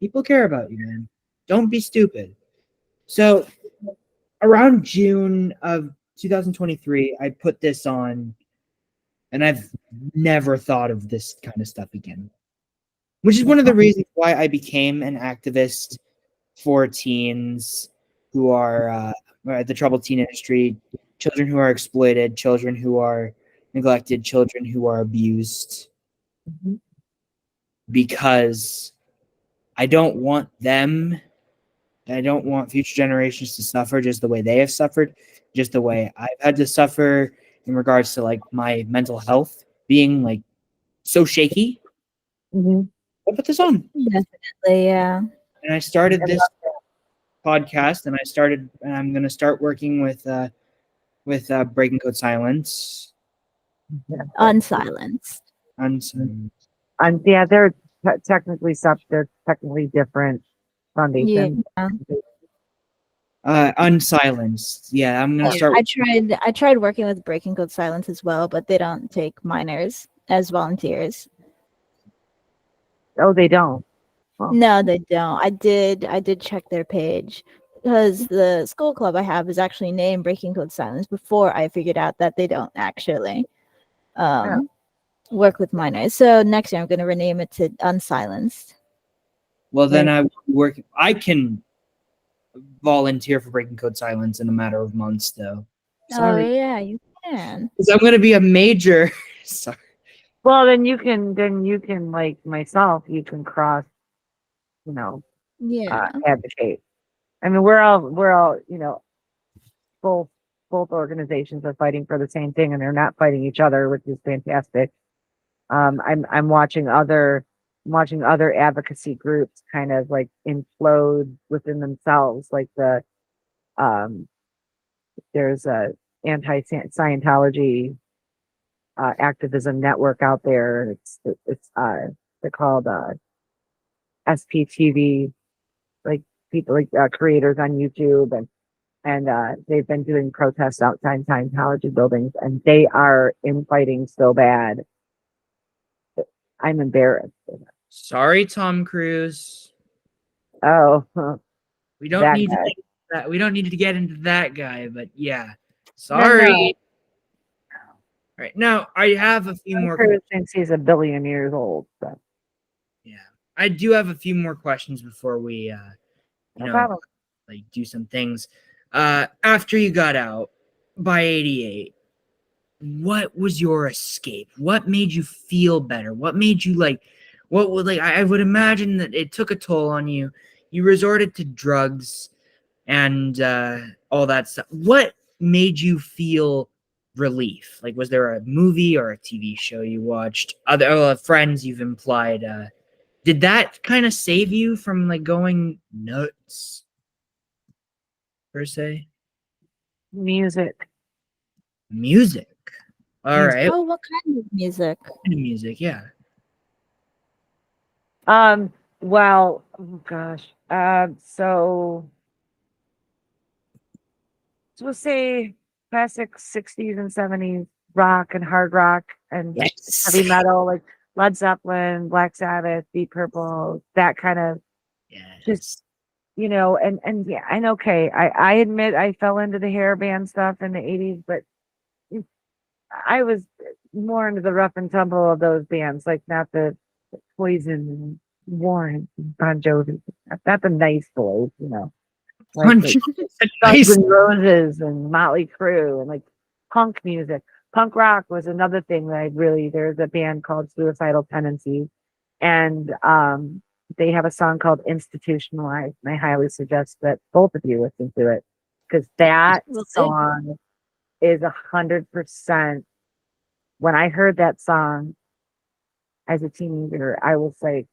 people care about you, man. Don't be stupid. So around June of 2023, I put this on, and I've never thought of this kind of stuff again. Which is one of the reasons why I became an activist for teens who are the troubled teen industry, children who are exploited, children who are neglected, children who are abused, because I don't want them, I don't want future generations to suffer just the way they have suffered, just the way I've had to suffer in regards to like my mental health being like so shaky. I put this on.
Definitely, yeah.
And I started this podcast, and I'm going to start working with Breaking Code Silence.
Unsilenced.
Yeah, they're technically they're technically different foundations.
Yeah.
Unsilenced. Yeah, I'm gonna start.
I tried working with Breaking Code Silence as well, but they don't take minors as volunteers.
Oh, they don't.
Well, no, they don't. I did check their page because the school club I have is actually named Breaking Code Silence before I figured out that they don't actually work with minors. So next year I'm going to rename it to Unsilenced.
Well, then I can volunteer for Breaking Code Silence in a matter of months, though.
Sorry. Oh yeah, you can.
Because I'm going to be a major. Sorry.
Well, then you can like myself. You can cross. Advocate. I mean, we're all both organizations are fighting for the same thing, and they're not fighting each other, which is fantastic. I'm watching other advocacy groups kind of like implode within themselves, like there's a anti-Scientology activism network out there. They're called SPTV, like people like creators on YouTube, and they've been doing protests outside Scientology buildings, and they are infighting so bad. I'm embarrassed.
Sorry, Tom Cruise.
Oh,
we don't need to get that. We don't need to get into that guy, but yeah, sorry. No. All right, now I have a few more.
Cruise thinks he's a billion years old. So.
Yeah, I do have a few more questions before we, like do some things. After you got out by 88, what was your escape? What made you feel better? What made you like? What would like? I would imagine that it took a toll on you. You resorted to drugs and all that stuff. What made you feel relief? Like, was there a movie or a TV show you watched? Other friends you've implied. Did that kind of save you from like going nuts, per se?
Music.
All right.
Oh, what kind of music?
Music, yeah.
Well, oh gosh. So we'll say classic 60s and 70s rock and hard rock and
Yes.
heavy metal, like Led Zeppelin, Black Sabbath, Deep Purple, that kind of
Yes.
and yeah, and okay, I admit I fell into the hair band stuff in the 80s, but I was more into the rough and tumble of those bands, like not the Poison and Warren and Bon Jovi, not the nice boys, like the Guns
Nice.
N' Roses and Motley Crue and like punk music. Punk rock was another thing that there's a band called Suicidal Tendencies, and they have a song called Institutionalized, and I highly suggest that both of you listen to it because that
Will do.
song is 100%. When I heard that song as a teenager, I was like,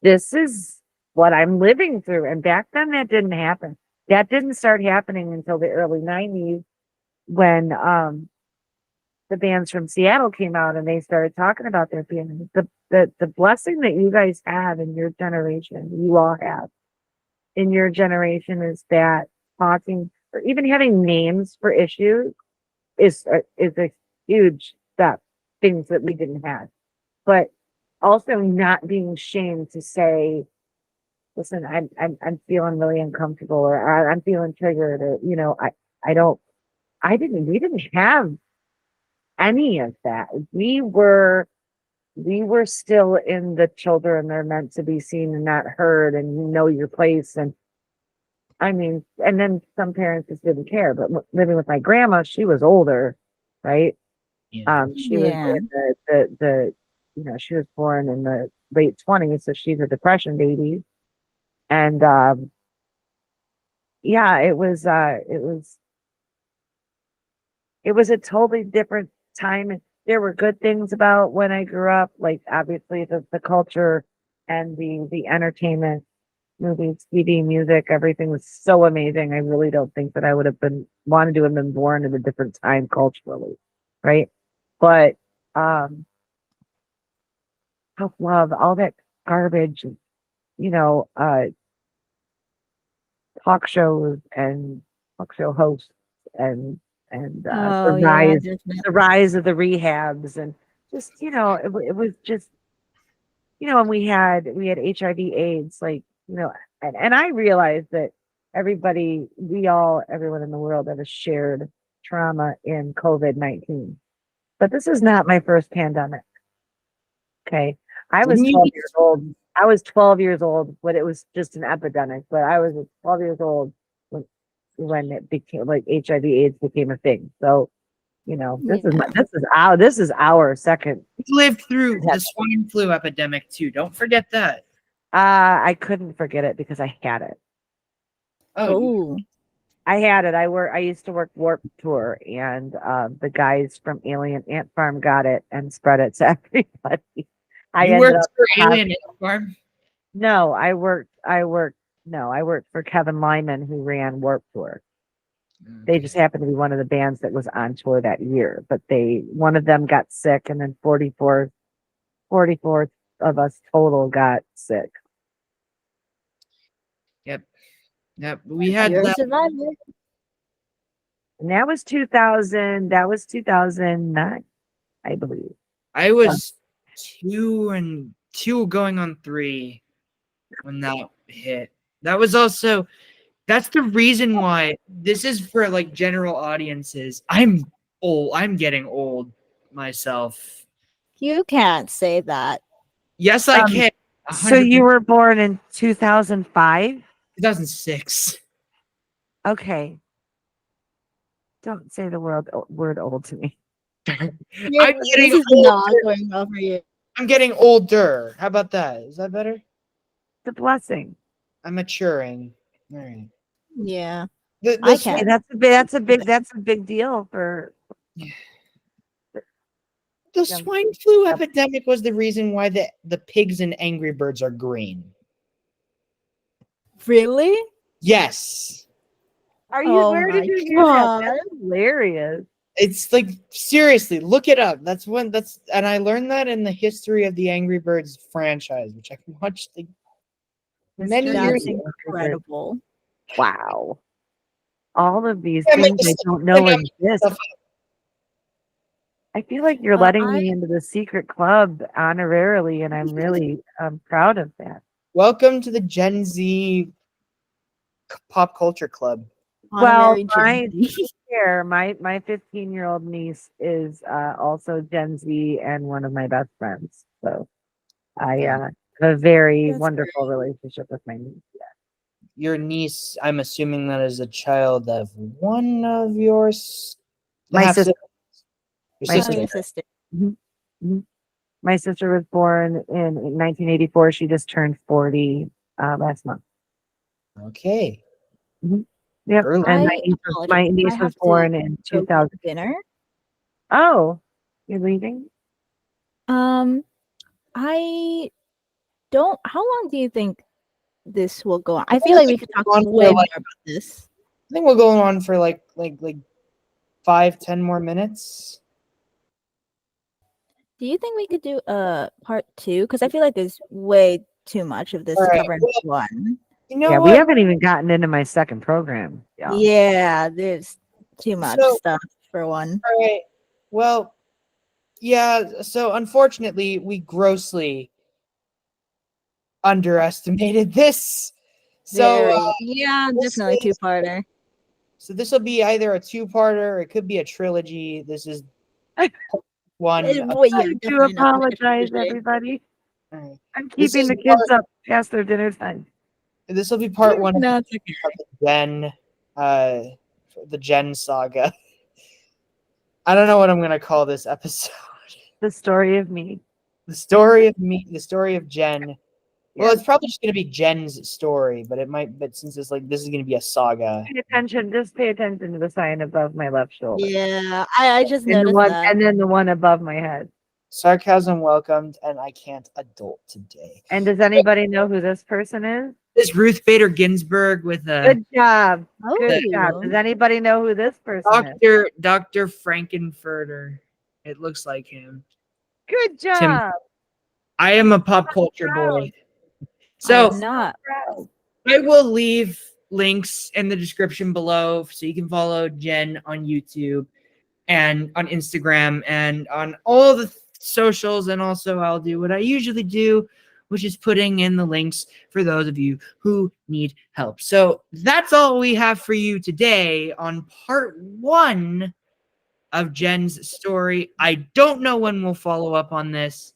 this is what I'm living through. And back then that didn't happen. That didn't start happening until the early 90s when the bands from Seattle came out and they started talking about their feelings. The blessing that you guys have in your generation, you all have in your generation, is that talking or even having names for issues is a huge step. Things that we didn't have, but also not being ashamed to say, listen, I'm feeling really uncomfortable, or I'm feeling triggered, or we didn't have any of that. We were still in the children they're meant to be seen and not heard, and you know your place. And I mean, and then some parents just didn't care. But living with my grandma, she was older, right?
Yeah.
She was
Yeah.
in the she was born in the late 20s, so she's a depression baby. And yeah, it was a totally different time. There were good things about when I grew up, like obviously the culture and the entertainment, movies, TV, music, everything was so amazing. I really don't think that I would have wanted to have been born in a different time culturally, right? But tough love, all that garbage, you know, uh talk shows and talk show hosts and
Oh yeah,
the
definitely.
rise of the rehabs and just it was just and we had HIV AIDS, like and I realized that everyone in the world had a shared trauma in COVID-19, but this is not my first pandemic. Okay. I was
Didn't
12
you?
years old. I was 12 years old when it was just an epidemic, but I was 12 years old when it became like HIV AIDS became a thing. So, this is
Yeah.
this is our second.
You lived through the swine flu epidemic too. Don't forget that.
I couldn't forget it because I had it.
Oh,
Oh.
I had it. I used to work Warp Tour, and the guys from Alien Ant Farm got it and spread it to everybody. I
you
ended
worked
up
for Alien Ant Farm?
No, I worked for Kevin Lyman, who ran Warp Tour. They just happened to be one of the bands that was on tour that year, but one of them got sick, and then 44 of us total got sick.
Yep. Yep. We had
You're a
that.
survivor.
And that was 2009, I believe.
I was 2 going on 3 when that hit. That's the reason why this is for like general audiences. I'm old. I'm getting old myself.
You can't say that.
Yes, I
Um,
can.
so you were born in 2005?
2006.
Okay. Don't say the word old to me.
I'm
This
getting
is not
older.
going well for you.
I'm getting older. How about that? Is that better?
It's a blessing.
I'm maturing. All right.
Yeah.
The
I
swine,
Hey,
can't.
that's a big deal for
the
young
swine flu
people.
epidemic was the reason why the pigs and Angry Birds are green.
Really?
Yes.
Oh
Where did
my
you hear that?
god.
That's hilarious.
It's like seriously, look it up. And I learned that in the history of the Angry Birds franchise, which I watched like many
History of
years
That's
ago.
the Angry Birds.
incredible.
Wow. all of these
Yeah,
things I don't know
like I'm
exist.
stuff
I feel like you're
Well,
letting
I
me into the secret club honorarily, and I'm really proud of that.
Welcome to the Gen Z pop culture club.
Well,
honorary
my
Gen Z.
here, my 15-year-old niece is also Gen Z and one of my best friends. So I have a very
That's
wonderful relationship with my niece.
Your niece, I'm assuming that is a child of one of yours.
My
half
sister.
Your
My
Oh,
sister.
your sister.
Mhm, mhm. My sister was born in 1984. She just turned 40 last month.
Okay.
Yep.
Early.
And
I apologize.
my
I
niece
have
was
to
born in
go to
2000.
dinner.
Oh, you're leaving?
Um, I don't. How long do you think this will go on? I feel like we could talk
On for
way more
like,
about this.
I think we'll go on for like 5-10 more minutes.
Do you think we could do a part 2? Because I feel like there's way too much of this
All
to
right.
cover in
Well,
one.
you know
Yeah, we
what?
haven't even gotten into my second program. Yeah.
Yeah, there's too much
So,
stuff for one.
all right. Well, yeah. So unfortunately, we grossly underestimated this. So,
Very. Yeah,
this
definitely
is,
two-parter.
so this will be either a two-parter, or it could be a trilogy. This is one.
Well, yeah,
I do
definitely not gonna
apologize,
trilogy.
everybody.
Alright.
I'm
This
keeping
is
the kids up past their dinner time.
This will be part one of
No, it's okay.
the Jen, the Jen saga. I don't know what I'm gonna call this episode.
The story of me.
The story of me, the story of Jen. Well,
Yeah.
it's probably just gonna be Jen's story, but it might. But since it's like this is gonna be a saga.
Pay attention. Just pay attention to the sign above my left shoulder.
Yeah, I just
And the
noticed
one,
that.
and then the one above my head.
Sarcasm welcomed, and I can't adult today.
And does anybody know who this person is?
This Ruth Bader Ginsburg with a
Good job. Good job.
Oh,
Does anybody know who this person is?
Dr. Frankenfurter. It looks like him.
Good
Tim.
job.
I am a pop culture
proud.
boy. So
I'm not.
Proud.
I will leave links in the description below so you can follow Jen on YouTube and on Instagram and on all the socials. And also I'll do what I usually do, which is putting in the links for those of you who need help. So that's all we have for you today on part 1 of Jen's story. I don't know when we'll follow up on this,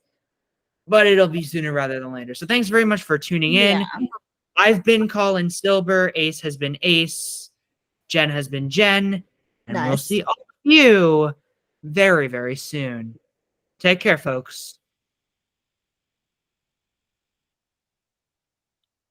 but it'll be sooner rather than later. So thanks very much for tuning in.
Yeah.
I've been Colin Silber. Ace has been Ace. Jen has been Jen. And we'll
Nice.
see all of you very, very soon. Take care, folks.